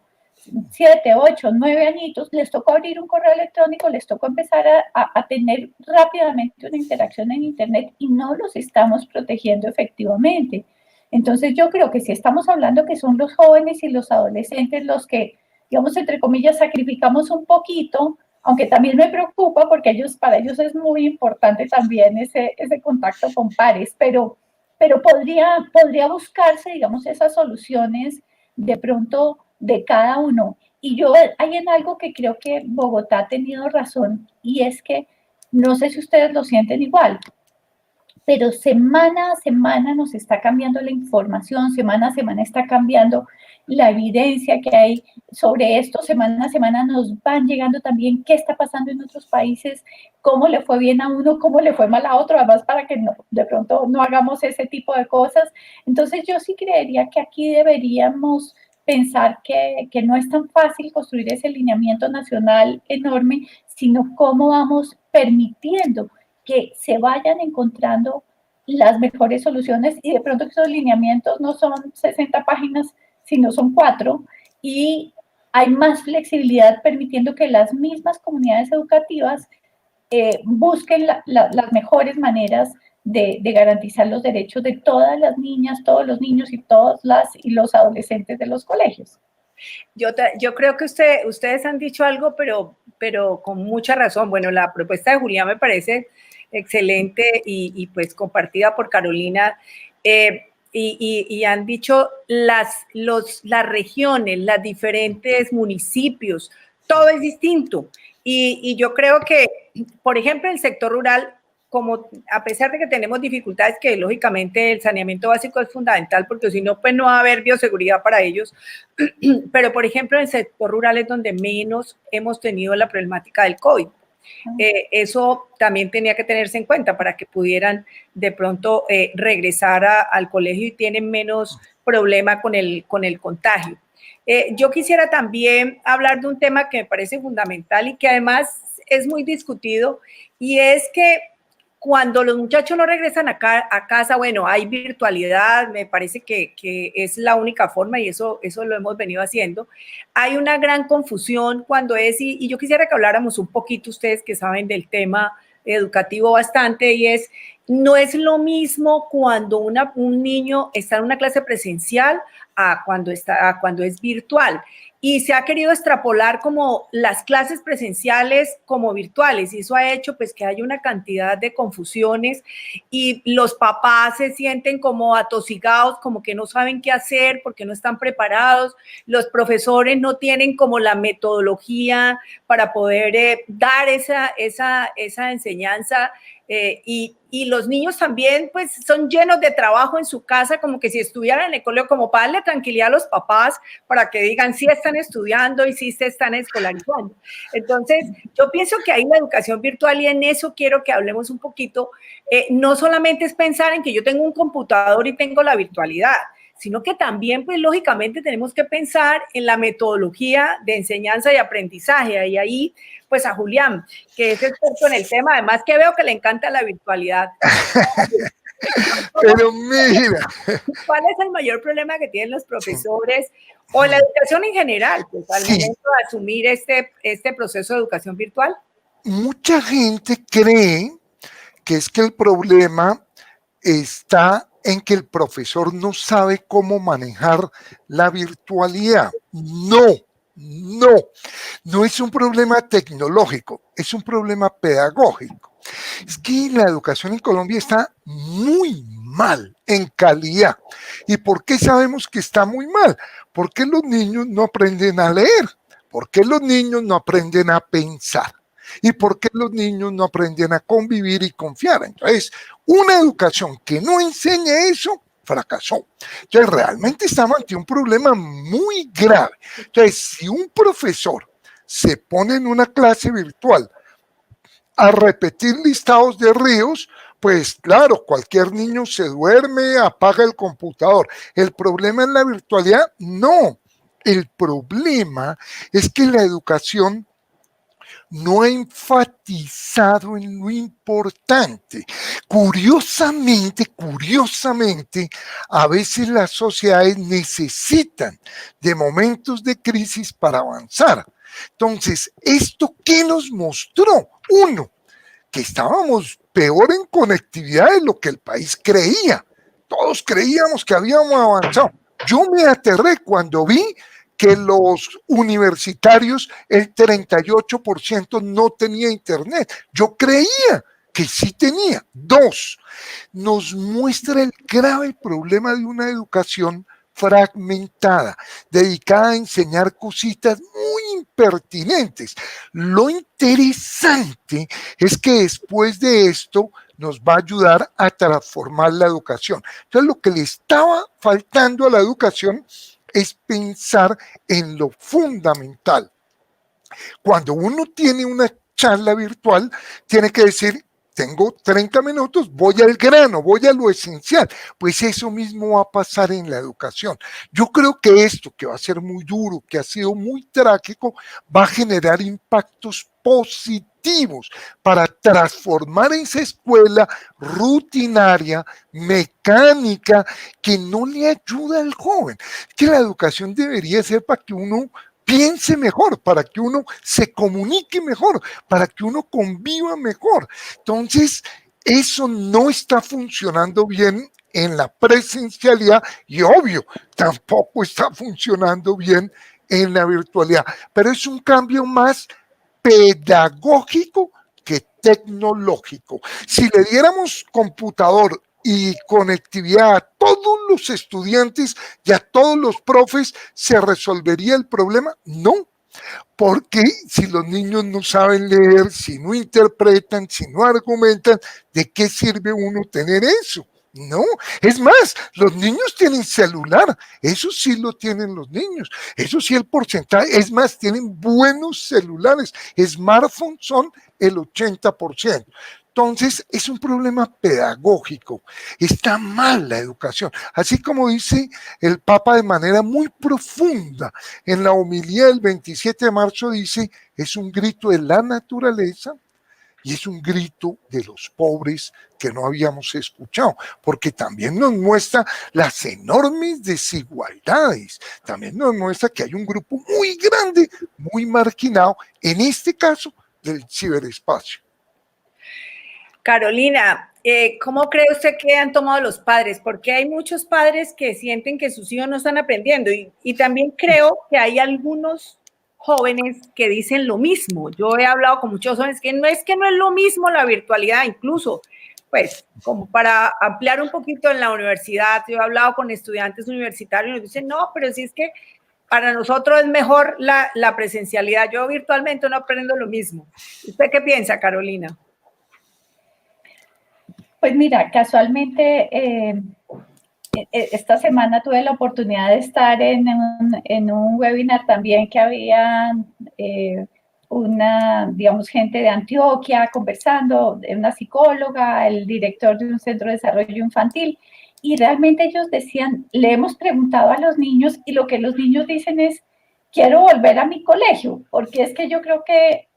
7, 8, 9 añitos, les tocó abrir un correo electrónico, les tocó empezar a tener rápidamente una interacción en Internet y no los estamos protegiendo efectivamente. Entonces yo creo que si estamos hablando que son los jóvenes y los adolescentes los que, digamos, entre comillas, sacrificamos un poquito, aunque también me preocupa porque para ellos es muy importante también ese contacto con pares, pero podría buscarse, digamos, esas soluciones de pronto de cada uno. Y yo hay en algo que creo que Bogotá ha tenido razón, y es que no sé si ustedes lo sienten igual, pero semana a semana nos está cambiando la información, semana a semana está cambiando la evidencia que hay sobre esto, semana a semana nos van llegando también qué está pasando en otros países, cómo le fue bien a uno, cómo le fue mal a otro, además para que de pronto no hagamos ese tipo de cosas. Entonces yo sí creería que aquí deberíamos pensar que no es tan fácil construir ese lineamiento nacional enorme, sino cómo vamos permitiendo que se vayan encontrando las mejores soluciones y de pronto que esos lineamientos no son 60 páginas, sino son 4 y hay más flexibilidad permitiendo que las mismas comunidades educativas busquen las mejores maneras de garantizar los derechos de todas las niñas, todos los niños y todas los adolescentes de los colegios. Yo creo que ustedes han dicho algo, pero con mucha razón. Bueno, la propuesta de Julián me parece excelente y pues compartida por Carolina. Y han dicho las regiones, los diferentes municipios, todo es distinto. Y yo creo que, por ejemplo, el sector rural, como a pesar de que tenemos dificultades, que lógicamente el saneamiento básico es fundamental, porque si no, pues no va a haber bioseguridad para ellos, pero por ejemplo, en el sector rural es donde menos hemos tenido la problemática del COVID. Eso también tenía que tenerse en cuenta para que pudieran de pronto regresar al colegio y tienen menos problema con el contagio. Yo quisiera también hablar de un tema que me parece fundamental y que además es muy discutido, y es que cuando los muchachos no regresan a casa, bueno, hay virtualidad, me parece que es la única forma y eso lo hemos venido haciendo. Hay una gran confusión cuando y yo quisiera que habláramos un poquito, ustedes que saben del tema educativo bastante, y no es lo mismo cuando un niño está en una clase presencial a cuando es virtual. Y se ha querido extrapolar como las clases presenciales como virtuales, y eso ha hecho pues que haya una cantidad de confusiones y los papás se sienten como atosigados, como que no saben qué hacer porque no están preparados, los profesores no tienen como la metodología para poder dar esa enseñanza. Y los niños también pues son llenos de trabajo en su casa, como que si estuvieran en el colegio, como para darle tranquilidad a los papás para que digan sí están estudiando y sí se están escolarizando. Entonces yo pienso que hay la educación virtual y en eso quiero que hablemos un poquito. No solamente es pensar en que yo tengo un computador y tengo la virtualidad, sino que también, pues, lógicamente tenemos que pensar en la metodología de enseñanza y aprendizaje. Y ahí, pues, a Julián, que es experto en el tema, además que veo que le encanta la virtualidad. Pero mira. ¿Cuál es el mayor problema que tienen los profesores o la educación en general, pues, al momento de asumir este proceso de educación virtual? Mucha gente cree que es que el problema está en que el profesor no sabe cómo manejar la virtualidad. No es un problema tecnológico, es un problema pedagógico. Es que la educación en Colombia está muy mal en calidad. ¿Y por qué sabemos que está muy mal? Porque los niños no aprenden a leer, porque los niños no aprenden a pensar. ¿Y por qué los niños no aprenden a convivir y confiar? Entonces, una educación que no enseñe eso, fracasó. Entonces, realmente estamos ante un problema muy grave. Entonces, si un profesor se pone en una clase virtual a repetir listados de ríos, Pues claro, cualquier niño se duerme, apaga el computador. ¿El problema es la virtualidad? No. El problema es que la educación no ha enfatizado en lo importante. Curiosamente, a veces las sociedades necesitan de momentos de crisis para avanzar. Entonces, ¿esto qué nos mostró? Uno, que estábamos peor en conectividad de lo que el país creía. Todos creíamos que habíamos avanzado. Yo me aterré cuando vi que los universitarios, el 38% no tenía internet. Yo creía que sí tenía. Dos, nos muestra el grave problema de una educación fragmentada, dedicada a enseñar cositas muy impertinentes. Lo interesante es que después de esto nos va a ayudar a transformar la educación. Entonces, lo que le estaba faltando a la educación es pensar en lo fundamental. Cuando uno tiene una charla virtual, tiene que decir, tengo 30 minutos, voy al grano, voy a lo esencial. Pues eso mismo va a pasar en la educación. Yo creo que esto, que va a ser muy duro, que ha sido muy trágico, va a generar impactos positivos para transformar esa escuela rutinaria, mecánica, que no le ayuda al joven. Que la educación debería ser para que uno piense mejor, para que uno se comunique mejor, para que uno conviva mejor. Entonces, eso no está funcionando bien en la presencialidad y obvio, tampoco está funcionando bien en la virtualidad, pero es un cambio más pedagógico que tecnológico. Si le diéramos computador y conectividad a todos los estudiantes y a todos los profes, ¿se resolvería el problema? No, porque si los niños no saben leer, si no interpretan, si no argumentan, ¿de qué sirve uno tener eso? No, es más, los niños tienen celular, eso sí lo tienen los niños, eso sí el porcentaje, es más, tienen buenos celulares, smartphones son el 80%. Entonces, es un problema pedagógico, está mal la educación, así como dice el Papa de manera muy profunda en la homilía del 27 de marzo, dice, es un grito de la naturaleza y es un grito de los pobres que no habíamos escuchado, porque también nos muestra las enormes desigualdades, también nos muestra que hay un grupo muy grande, muy marginado, en este caso del ciberespacio. Carolina, ¿cómo cree usted que han tomado los padres? Porque hay muchos padres que sienten que sus hijos no están aprendiendo y también creo que hay algunos jóvenes que dicen lo mismo. Yo he hablado con muchos jóvenes que no es lo mismo la virtualidad, incluso, pues, como para ampliar un poquito en la universidad, yo he hablado con estudiantes universitarios y nos dicen, no, pero si es que para nosotros es mejor la presencialidad. Yo virtualmente no aprendo lo mismo. ¿Usted qué piensa, Carolina? Pues mira, casualmente esta semana tuve la oportunidad de estar en un webinar también que había digamos, gente de Antioquia conversando, una psicóloga, el director de un centro de desarrollo infantil, y realmente ellos decían, le hemos preguntado a los niños y lo que los niños dicen es, quiero volver a mi colegio, porque es que yo creo que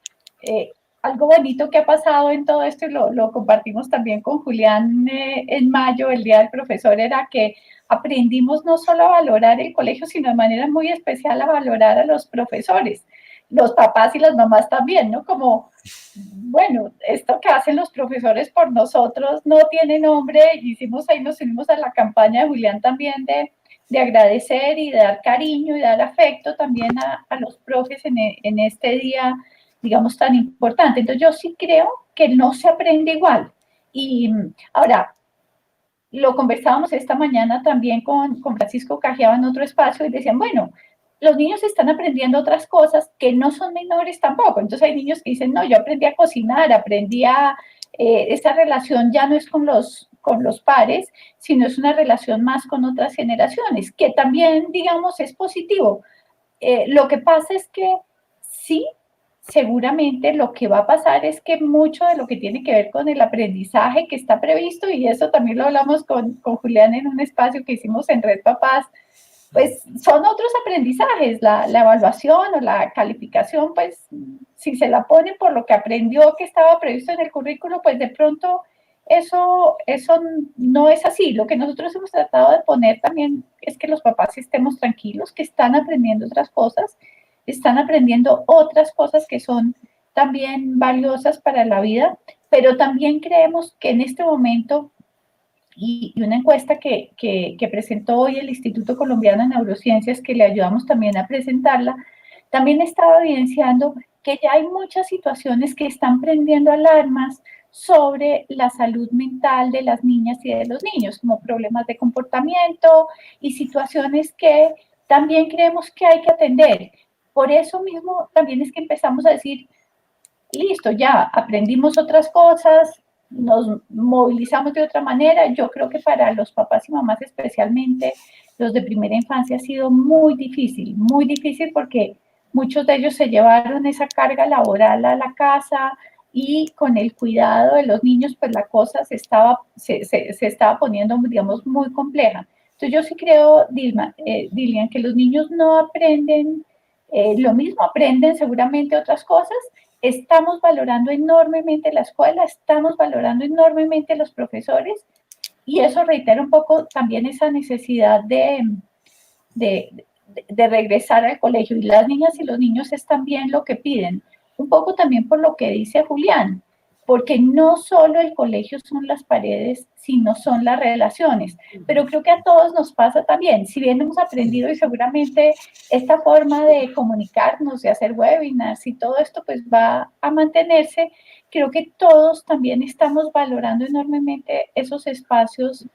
algo bonito que ha pasado en todo esto, y lo compartimos también con Julián en mayo, el Día del Profesor, era que aprendimos no solo a valorar el colegio, sino de manera muy especial a valorar a los profesores, los papás y las mamás también, ¿no? Como, bueno, esto que hacen los profesores por nosotros no tiene nombre, hicimos ahí, nos unimos a la campaña de Julián también de agradecer y de dar cariño y dar afecto también a los profes en este día, digamos, tan importante. Entonces, yo sí creo que no se aprende igual. Y ahora, lo conversábamos esta mañana también con Francisco Cajiaba en otro espacio y decían, bueno, los niños están aprendiendo otras cosas que no son menores tampoco. Entonces, hay niños que dicen, no, yo aprendí a cocinar, esta relación ya no es con los pares, sino es una relación más con otras generaciones, que también, digamos, es positivo. Lo que pasa es que sí seguramente lo que va a pasar es que mucho de lo que tiene que ver con el aprendizaje que está previsto, y eso también lo hablamos con Julián en un espacio que hicimos en Red Papás, pues son otros aprendizajes, la evaluación o la calificación, pues si se la pone por lo que aprendió que estaba previsto en el currículo, pues de pronto eso no es así. Lo que nosotros hemos tratado de poner también es que los papás estemos tranquilos, que están aprendiendo otras cosas, están aprendiendo otras cosas que son también valiosas para la vida, pero también creemos que en este momento, y una encuesta que presentó hoy el Instituto Colombiano de Neurociencias, que le ayudamos también a presentarla, también estaba evidenciando que ya hay muchas situaciones que están prendiendo alarmas sobre la salud mental de las niñas y de los niños, como problemas de comportamiento y situaciones que también creemos que hay que atender. Por eso mismo también es que empezamos a decir, listo, ya aprendimos otras cosas, nos movilizamos de otra manera. Yo creo que para los papás y mamás, especialmente los de primera infancia, ha sido muy difícil porque muchos de ellos se llevaron esa carga laboral a la casa y con el cuidado de los niños, pues la cosa se estaba poniendo, digamos, muy compleja. Entonces yo sí creo, Dilian, que los niños no aprenden lo mismo, aprenden seguramente otras cosas. Estamos valorando enormemente la escuela, estamos valorando enormemente los profesores, y eso reitera un poco también esa necesidad de regresar al colegio, y las niñas y los niños es también lo que piden, un poco también por lo que dice Julián, porque no solo el colegio son las paredes, sino son las relaciones, pero creo que a todos nos pasa también, si bien hemos aprendido y seguramente esta forma de comunicarnos, de hacer webinars y todo esto pues va a mantenerse, creo que todos también estamos valorando enormemente esos espacios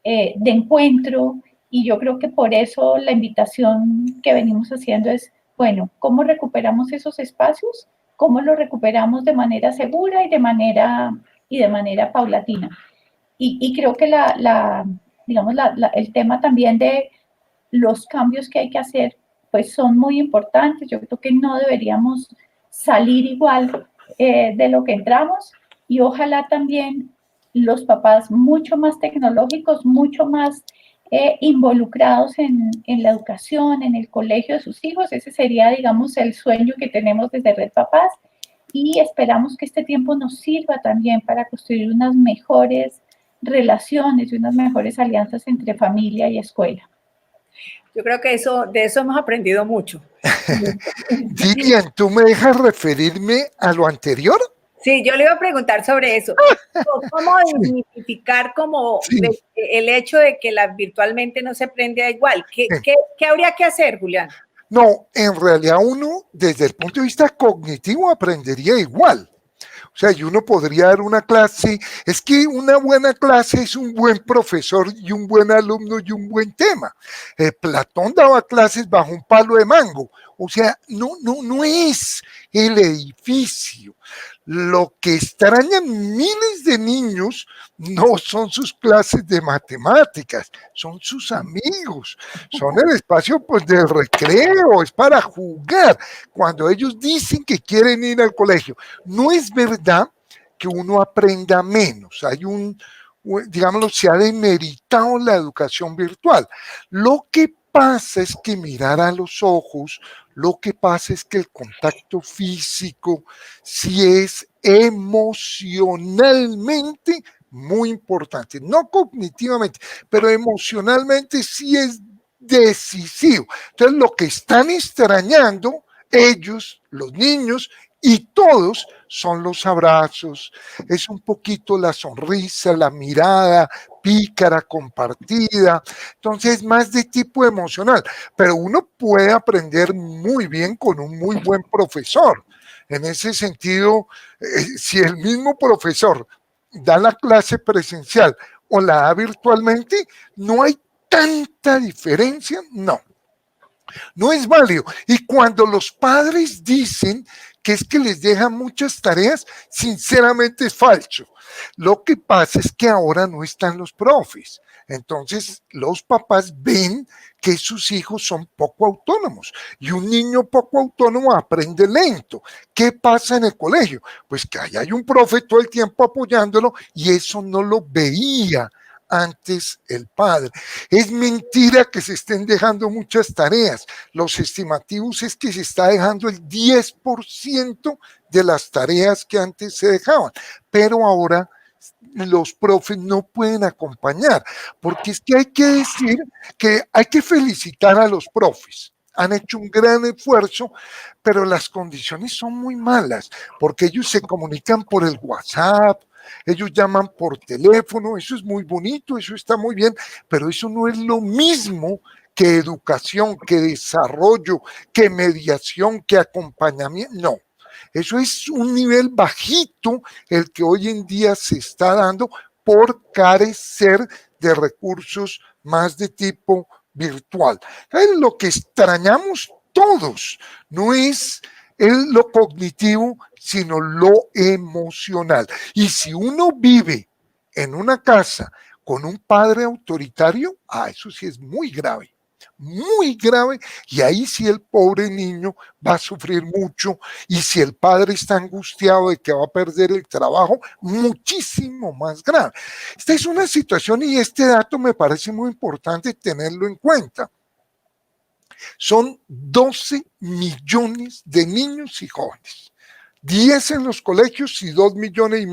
de encuentro, y yo creo que por eso la invitación que venimos haciendo es, bueno, ¿cómo recuperamos esos espacios? ¿Cómo los recuperamos de manera segura y de manera paulatina? Y creo que el tema también de los cambios que hay que hacer, pues son muy importantes. Yo creo que no deberíamos salir igual de lo que entramos, y ojalá también los papás mucho más tecnológicos, mucho más involucrados en la educación, en el colegio de sus hijos. Ese sería, digamos, el sueño que tenemos desde Red Papás, y esperamos que este tiempo nos sirva también para construir unas mejores relaciones y unas mejores alianzas entre familia y escuela. Yo creo que de eso hemos aprendido mucho. Dilian, ¿tú me dejas referirme a lo anterior? Sí, yo le iba a preguntar sobre eso. ¿Cómo identificar como el hecho de que virtualmente no se aprende igual? ¿Qué habría que hacer, Julián? No, en realidad uno, desde el punto de vista cognitivo, aprendería igual. O sea, y uno podría dar una clase, es que una buena clase es un buen profesor y un buen alumno y un buen tema. Platón daba clases bajo un palo de mango. O sea, no es el edificio. Lo que extrañan miles de niños no son sus clases de matemáticas, son sus amigos, son el espacio pues del recreo, es para jugar. Cuando ellos dicen que quieren ir al colegio, no es verdad que uno aprenda menos. Hay digámoslo, se ha demeritado la educación virtual. Lo que pasa es que mirar a los ojos, lo que pasa es que el contacto físico sí es emocionalmente muy importante, no cognitivamente, pero emocionalmente sí es decisivo. Entonces, lo que están extrañando ellos, los niños y todos, son los abrazos, es un poquito la sonrisa, la mirada pícara, compartida. Entonces, más de tipo emocional, pero uno puede aprender muy bien con un muy buen profesor. En ese sentido, si el mismo profesor da la clase presencial o la da virtualmente, no hay tanta diferencia, no es válido. Y cuando los padres dicen que es que les deja muchas tareas, sinceramente es falso. Lo que pasa es que ahora no están los profes. Entonces, los papás ven que sus hijos son poco autónomos y un niño poco autónomo aprende lento. ¿Qué pasa en el colegio? Pues que ahí hay un profe todo el tiempo apoyándolo y eso no lo veía antes el padre. Es mentira que se estén dejando muchas tareas. Los estimativos es que se está dejando el 10% de las tareas que antes se dejaban, pero ahora los profes no pueden acompañar, porque es que hay que decir que hay que felicitar a los profes. Han hecho un gran esfuerzo, pero las condiciones son muy malas, porque ellos se comunican por el WhatsApp, ellos llaman por teléfono, eso es muy bonito, eso está muy bien, pero eso no es lo mismo que educación, que desarrollo, que mediación, que acompañamiento, no. Eso es un nivel bajito el que hoy en día se está dando por carecer de recursos más de tipo virtual. Lo que extrañamos todos no es lo cognitivo, sino lo emocional. Y si uno vive en una casa con un padre autoritario, eso sí es muy grave, y ahí sí el pobre niño va a sufrir mucho, y si el padre está angustiado de que va a perder el trabajo, muchísimo más grave. Esta es una situación y este dato me parece muy importante tenerlo en cuenta. Son 12 millones de niños y jóvenes. 10 en los colegios y 2,5 millones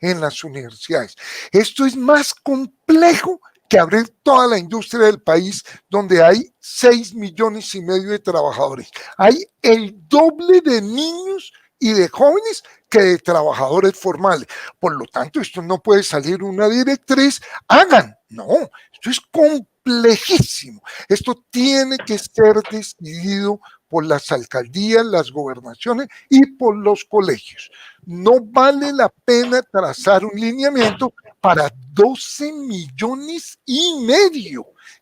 en las universidades. Esto es más complejo que abrir toda la industria del país, donde hay 6,5 millones de trabajadores. Hay el doble de niños y de jóvenes que de trabajadores formales. Por lo tanto, esto no puede salir una directriz, hagan. No, esto es complejísimo. Esto tiene que ser decidido por las alcaldías, las gobernaciones y por los colegios. No vale la pena trazar un lineamiento para 12,5 millones,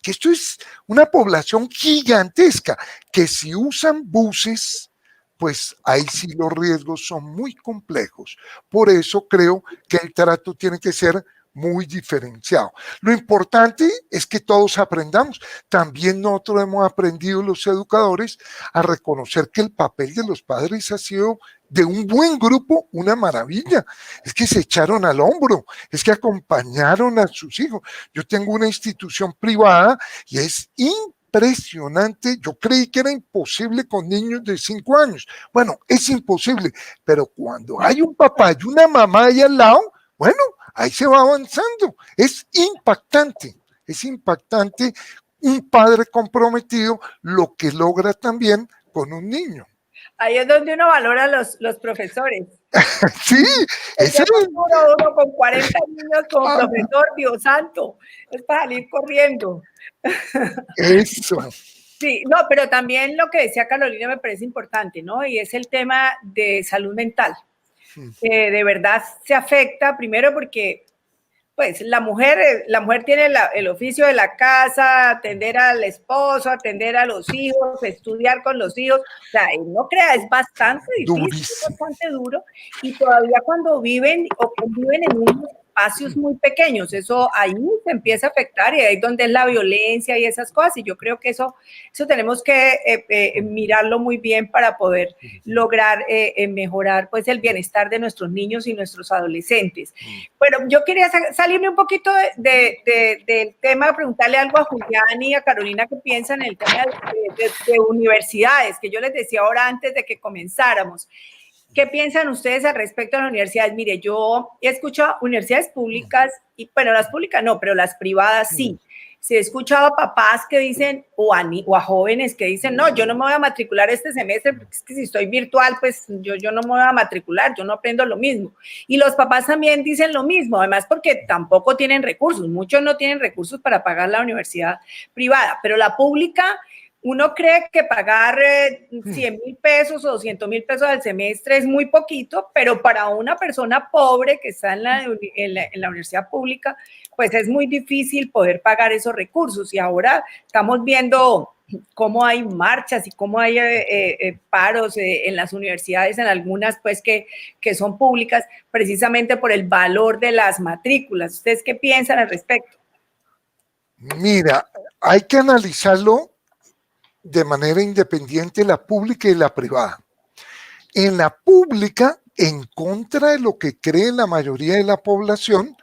que esto es una población gigantesca, que si usan buses, pues ahí sí los riesgos son muy complejos. Por eso creo que el trato tiene que ser muy diferenciado. Lo importante es que todos aprendamos. También nosotros hemos aprendido, los educadores, a reconocer que el papel de los padres ha sido de un buen grupo una maravilla. Es que se echaron al hombro, es que acompañaron a sus hijos. Yo tengo una institución privada y es impresionante. Yo creí que era imposible con niños de 5 años. Bueno, es imposible, pero cuando hay un papá y una mamá ahí al lado, bueno, ahí se va avanzando. Es impactante un padre comprometido, lo que logra también con un niño. Ahí es donde uno valora a los profesores. Sí, ese es uno con 40 niños como profesor, Dios santo, es para salir corriendo. Eso. Sí, no, pero también lo que decía Carolina me parece importante, ¿no? Y es el tema de salud mental. De verdad se afecta, primero porque pues la mujer tiene el oficio de la casa, atender al esposo, atender a los hijos, estudiar con los hijos. O sea, no crea, es bastante difícil, es bastante duro. Y todavía cuando viven o conviven en unos espacios muy pequeños, eso ahí se empieza a afectar y ahí es donde es la violencia y esas cosas. Y yo creo que eso tenemos que mirarlo muy bien para poder lograr mejorar pues el bienestar de nuestros niños y nuestros adolescentes. Bueno, yo quería salirme un poquito del tema, preguntarle algo a Julián y a Carolina que piensan en el tema de universidades, que yo les decía ahora antes de que comenzáramos. ¿Qué piensan ustedes al respecto de las universidades? Mire, yo he escuchado universidades públicas, y bueno, las públicas no, pero las privadas sí. Sí, he escuchado a papás que dicen, o a jóvenes que dicen, no, yo no me voy a matricular este semestre, porque es que si estoy virtual, pues yo no me voy a matricular, yo no aprendo lo mismo. Y los papás también dicen lo mismo, además porque tampoco tienen recursos, muchos no tienen recursos para pagar la universidad privada, pero la pública, uno cree que pagar 100,000 pesos o 200,000 pesos al semestre es muy poquito, pero para una persona pobre que está en la universidad pública, pues es muy difícil poder pagar esos recursos. Y ahora estamos viendo cómo hay marchas y cómo hay paros en las universidades, en algunas pues que son públicas, precisamente por el valor de las matrículas. ¿Ustedes qué piensan al respecto? Mira, hay que analizarlo de manera independiente, la pública y la privada. En la pública, en contra de lo que cree la mayoría de la población,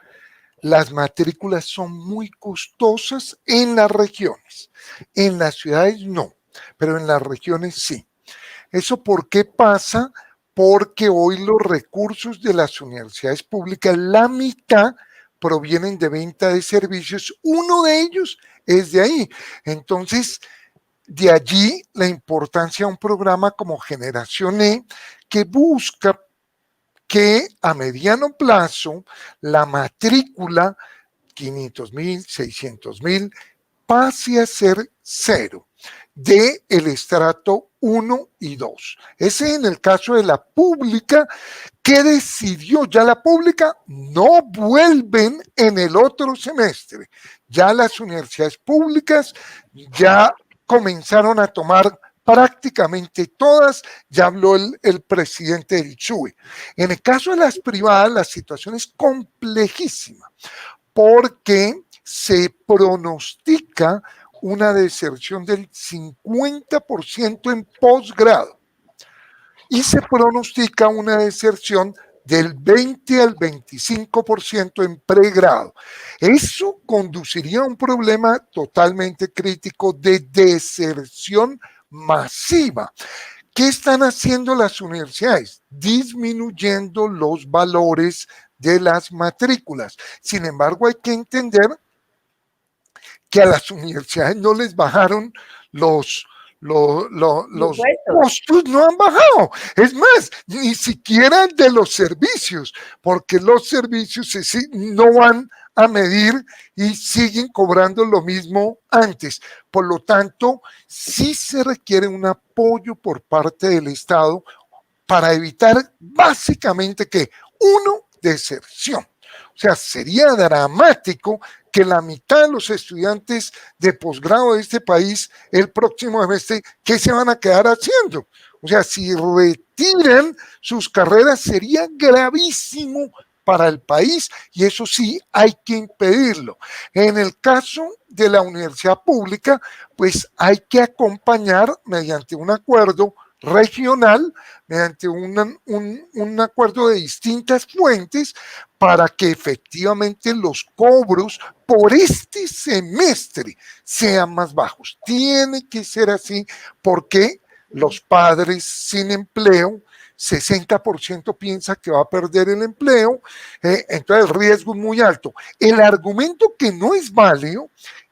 las matrículas son muy costosas en las regiones. En las ciudades no, pero en las regiones sí. ¿Eso por qué pasa? Porque hoy los recursos de las universidades públicas, la mitad provienen de venta de servicios, uno de ellos es de ahí. Entonces, de allí la importancia de un programa como Generación E, que busca que a mediano plazo la matrícula 500,000, 600,000 pase a ser cero de el estrato 1 y 2. Ese en el caso de la pública, que decidió ya la pública, no vuelven en el otro semestre. Ya las universidades públicas ya comenzaron a tomar prácticamente todas, ya habló el presidente del CHUE. En el caso de las privadas, la situación es complejísima, porque se pronostica una deserción del 50% en posgrado y se pronostica una deserción del 20 al 25% en pregrado. Eso conduciría a un problema totalmente crítico de deserción masiva. ¿Qué están haciendo las universidades? Disminuyendo los valores de las matrículas. Sin embargo, hay que entender que a las universidades no les bajaron los costos, no han bajado. Es más, ni siquiera de los servicios, porque los servicios no van a medir y siguen cobrando lo mismo antes. Por lo tanto, sí se requiere un apoyo por parte del Estado para evitar básicamente que uno, deserción. O sea, sería dramático que la mitad de los estudiantes de posgrado de este país el próximo semestre, ¿qué se van a quedar haciendo? O sea, si retiran sus carreras sería gravísimo para el país y eso sí hay que impedirlo. En el caso de la universidad pública, pues hay que acompañar mediante un acuerdo regional, mediante un acuerdo de distintas fuentes para que efectivamente los cobros por este semestre sean más bajos. Tiene que ser así porque los padres sin empleo, 60% piensa que va a perder el empleo, entonces el riesgo es muy alto. El argumento que no es válido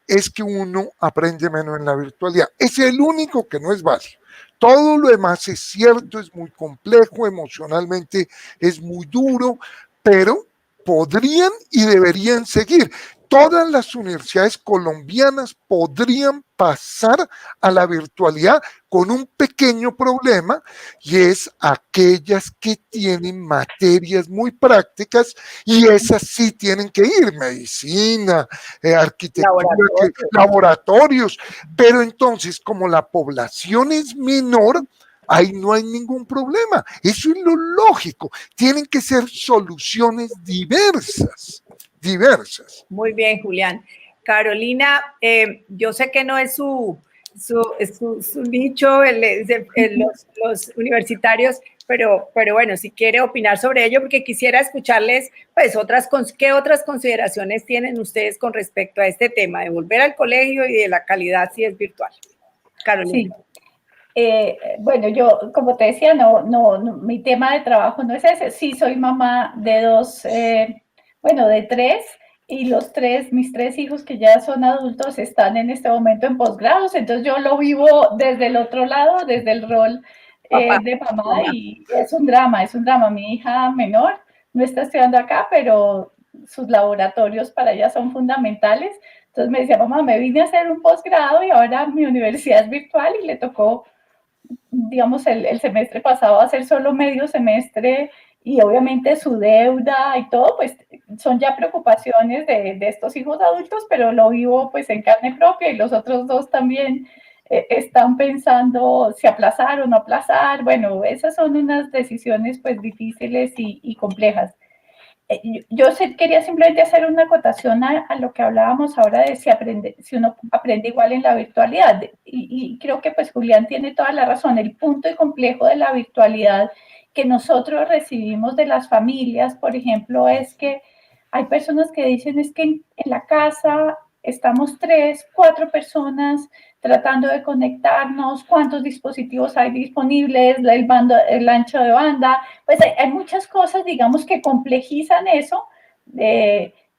es que uno aprende menos en la virtualidad. Es el único que no es válido. Todo lo demás es cierto, es muy complejo, emocionalmente es muy duro, pero podrían y deberían seguir. Todas las universidades colombianas podrían pasar a la virtualidad con un pequeño problema y es aquellas que tienen materias muy prácticas y esas sí tienen que ir, medicina, arquitectura, laboratorios, pero entonces como la población es menor, ahí no hay ningún problema. Eso es lo lógico. Tienen que ser soluciones diversas. Muy bien, Julián. Carolina, yo sé que no es su nicho, los universitarios, pero bueno, si quiere opinar sobre ello, porque quisiera escucharles, pues, ¿qué otras consideraciones tienen ustedes con respecto a este tema de volver al colegio y de la calidad si es virtual? Carolina. Sí. Bueno, yo, como te decía, no, mi tema de trabajo no es ese. Sí, soy mamá de de tres, y mis tres hijos que ya son adultos están en este momento en posgrados, entonces yo lo vivo desde el otro lado, desde el rol de mamá, y es un drama. Mi hija menor no está estudiando acá, pero sus laboratorios para ella son fundamentales. Entonces me decía, mamá, me vine a hacer un posgrado y ahora mi universidad es virtual y le tocó, digamos, el semestre pasado hacer solo medio semestre, y obviamente su deuda y todo, pues son ya preocupaciones de estos hijos adultos, pero lo vivo pues en carne propia, y los otros dos también están pensando si aplazar o no aplazar. Bueno, esas son unas decisiones pues difíciles y complejas. Quería simplemente hacer una acotación a lo que hablábamos ahora de si uno aprende igual en la virtualidad. Y creo que pues Julián tiene toda la razón. El punto y complejo de la virtualidad que nosotros recibimos de las familias, por ejemplo, es que hay personas que dicen es que en la casa estamos 3, 4 personas tratando de conectarnos, cuántos dispositivos hay disponibles, el ancho de banda, pues hay muchas cosas, digamos, que complejizan eso.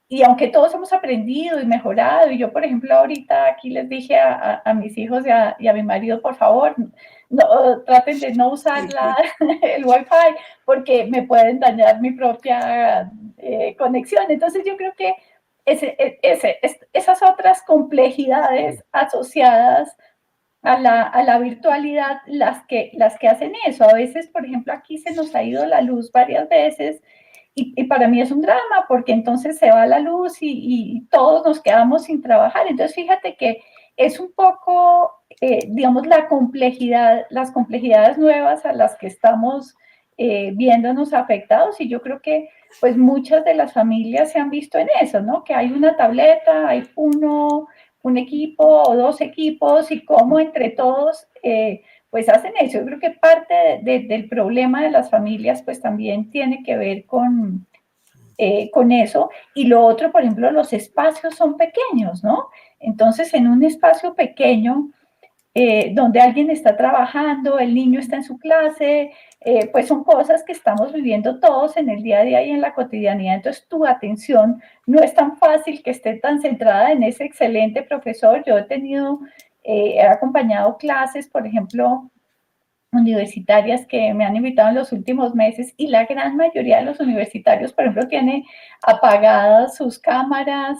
Y aunque todos hemos aprendido y mejorado, y yo, por ejemplo, ahorita aquí les dije a mis hijos y a mi marido, por favor, no, traten de no usar el Wi-Fi porque me pueden dañar mi propia conexión. Entonces yo creo que esas otras complejidades asociadas a la virtualidad las que hacen eso. A veces, por ejemplo, aquí se nos ha ido la luz varias veces y para mí es un drama porque entonces se va la luz y todos nos quedamos sin trabajar. Entonces, fíjate que es un poco, digamos, las complejidades nuevas a las que estamos viéndonos afectados y yo creo que pues muchas de las familias se han visto en eso, ¿no? Que hay una tableta, hay un equipo o 2 equipos y cómo entre todos pues hacen eso. Yo creo que parte del problema de las familias pues también tiene que ver con eso. Y lo otro, por ejemplo, los espacios son pequeños, ¿no? Entonces, en un espacio pequeño, donde alguien está trabajando, el niño está en su clase, pues son cosas que estamos viviendo todos en el día a día y en la cotidianidad. Entonces, tu atención no es tan fácil que esté tan centrada en ese excelente profesor. Yo he acompañado clases, por ejemplo, universitarias que me han invitado en los últimos meses y la gran mayoría de los universitarios, por ejemplo, tiene apagadas sus cámaras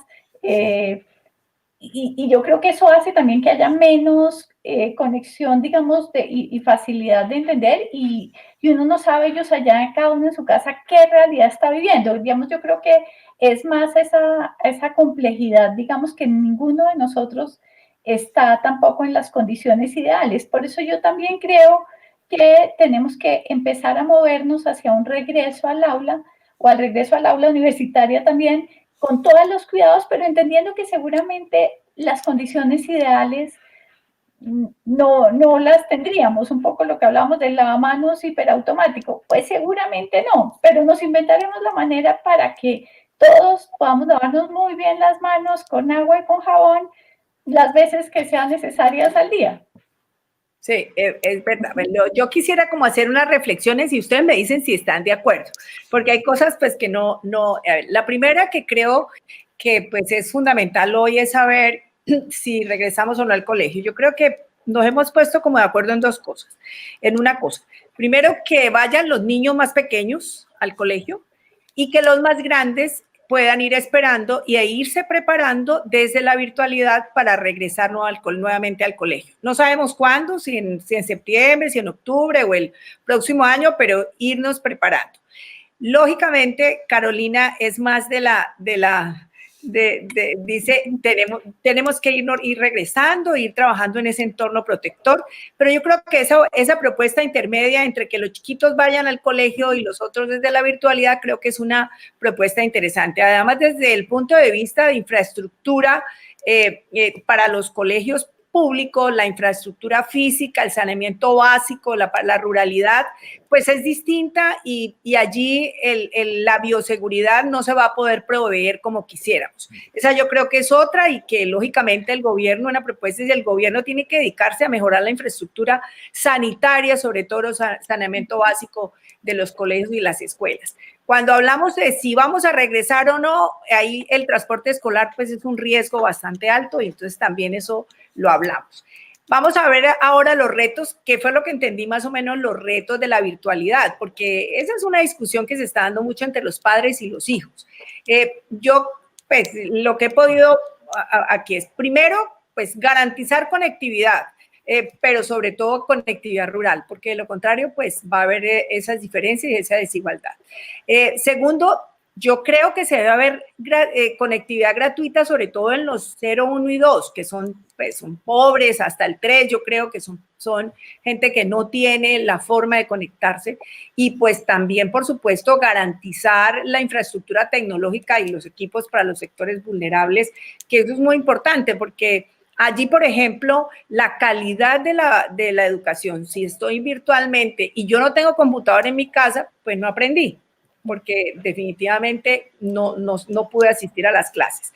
y yo creo que eso hace también que haya menos conexión, digamos, y facilidad de entender y uno no sabe ellos allá, cada uno en su casa, qué realidad está viviendo. Digamos, yo creo que es más esa complejidad, digamos, que ninguno de nosotros está tampoco en las condiciones ideales. Por eso yo también creo que tenemos que empezar a movernos hacia un regreso al aula o al regreso al aula universitaria también, con todos los cuidados, pero entendiendo que seguramente las condiciones ideales no las tendríamos. Un poco lo que hablábamos del lavamanos hiperautomático, pues seguramente no, pero nos inventaremos la manera para que todos podamos lavarnos muy bien las manos con agua y con jabón las veces que sean necesarias al día. Sí, es verdad. Yo quisiera como hacer unas reflexiones y ustedes me dicen si están de acuerdo, porque hay cosas pues que no, la primera que creo que pues es fundamental hoy es saber si regresamos o no al colegio. Yo creo que nos hemos puesto como de acuerdo en dos cosas, en una cosa. Primero, que vayan los niños más pequeños al colegio y que los más grandes puedan ir esperando y irse preparando desde la virtualidad para regresar nuevamente al colegio. No sabemos cuándo, si en septiembre, si en octubre o el próximo año, pero irnos preparando. Lógicamente, Carolina es más dice, tenemos que ir regresando, ir trabajando en ese entorno protector, pero yo creo que esa propuesta intermedia entre que los chiquitos vayan al colegio y los otros desde la virtualidad, creo que es una propuesta interesante. Además, desde el punto de vista de infraestructura para los colegios público, la infraestructura física, el saneamiento básico, la ruralidad, pues es distinta y allí la bioseguridad no se va a poder proveer como quisiéramos. Esa yo creo que es otra y que lógicamente el gobierno, una propuesta es el gobierno tiene que dedicarse a mejorar la infraestructura sanitaria, sobre todo el saneamiento básico de los colegios y las escuelas. Cuando hablamos de si vamos a regresar o no, ahí el transporte escolar pues es un riesgo bastante alto y entonces también eso lo hablamos. Vamos a ver ahora los retos, qué fue lo que entendí más o menos los retos de la virtualidad, porque esa es una discusión que se está dando mucho entre los padres y los hijos. Yo, pues, lo que he podido aquí es, primero, pues, garantizar conectividad, pero sobre todo conectividad rural, porque de lo contrario, pues, va a haber esas diferencias y esa desigualdad. Segundo, Yo creo que se debe haber conectividad gratuita, sobre todo en los 0, 1 y 2, que son, pues, son pobres, hasta el 3, yo creo que son gente que no tiene la forma de conectarse. Y pues también, por supuesto, garantizar la infraestructura tecnológica y los equipos para los sectores vulnerables, que eso es muy importante, porque allí, por ejemplo, la calidad de la educación, si estoy virtualmente y yo no tengo computador en mi casa, pues no aprendí, porque definitivamente no pude asistir a las clases.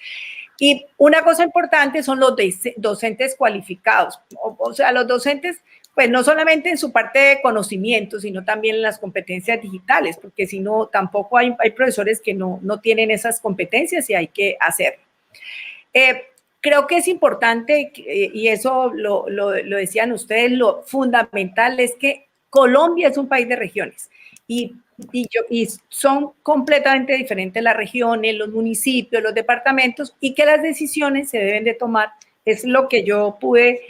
Y una cosa importante son los docentes cualificados, o sea, los docentes, pues no solamente en su parte de conocimiento, sino también en las competencias digitales, porque si no, tampoco hay profesores que no tienen esas competencias y hay que hacerlo. Creo que es importante, y eso lo decían ustedes, lo fundamental es que Colombia es un país de regiones y son completamente diferentes las regiones, los municipios, los departamentos, y que las decisiones se deben de tomar, es lo que yo pude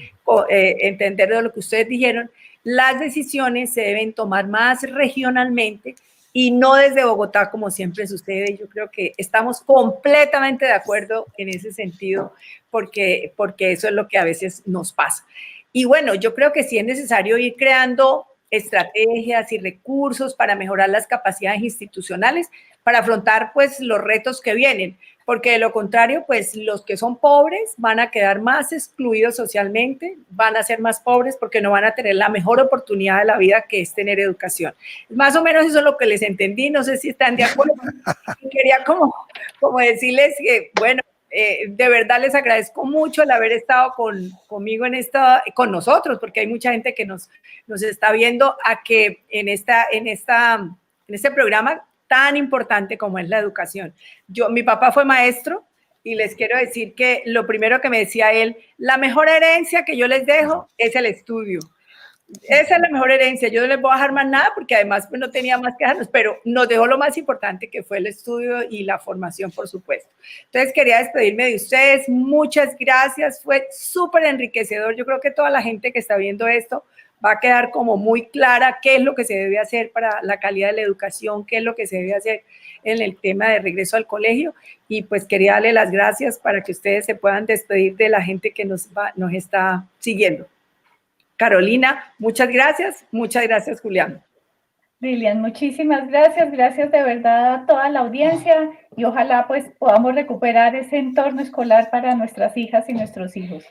entender de lo que ustedes dijeron, las decisiones se deben tomar más regionalmente y no desde Bogotá, como siempre sucede. Yo creo que estamos completamente de acuerdo en ese sentido, porque eso es lo que a veces nos pasa. Y bueno, yo creo que sí es necesario ir creando estrategias y recursos para mejorar las capacidades institucionales, para afrontar pues los retos que vienen, porque de lo contrario, pues los que son pobres van a quedar más excluidos socialmente, van a ser más pobres porque no van a tener la mejor oportunidad de la vida, que es tener educación. Más o menos eso es lo que les entendí, no sé si están de acuerdo. Quería como decirles que, bueno, de verdad les agradezco mucho el haber estado conmigo con nosotros, porque hay mucha gente que nos está viendo, a que en este programa tan importante como es la educación. Mi papá fue maestro y les quiero decir que lo primero que me decía él, la mejor herencia que yo les dejo es el estudio. Esa es la mejor herencia, yo no les voy a dejar más nada, porque además pues, no tenía más que dejarnos, pero nos dejó lo más importante, que fue el estudio y la formación, por supuesto. Entonces quería despedirme de ustedes, muchas gracias, fue súper enriquecedor. Yo creo que toda la gente que está viendo esto va a quedar como muy clara qué es lo que se debe hacer para la calidad de la educación, qué es lo que se debe hacer en el tema de regreso al colegio, y pues quería darle las gracias para que ustedes se puedan despedir de la gente que nos está siguiendo. Carolina, muchas gracias, Julián. Lilian, muchísimas gracias, gracias de verdad a toda la audiencia, y ojalá pues podamos recuperar ese entorno escolar para nuestras hijas y nuestros hijos.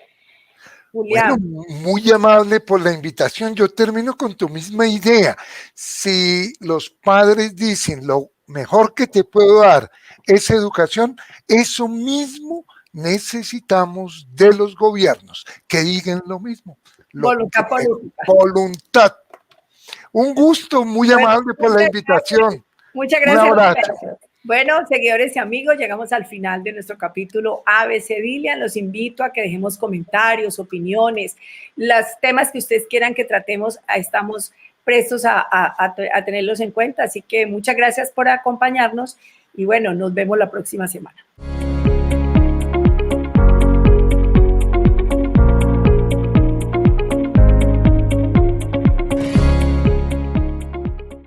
Julián. Bueno, muy amable por la invitación. Yo termino con tu misma idea. Si los padres dicen lo mejor que te puedo dar es educación, eso mismo necesitamos de los gobiernos, que digan lo mismo. Voluntad. Un gusto, muy amable por la invitación. Muchas gracias. Un abrazo. Bueno, seguidores y amigos, llegamos al final de nuestro capítulo ABC Dilian. Los invito a que dejemos comentarios, opiniones, los temas que ustedes quieran que tratemos. Estamos prestos a tenerlos en cuenta. Así que muchas gracias por acompañarnos y bueno, nos vemos la próxima semana.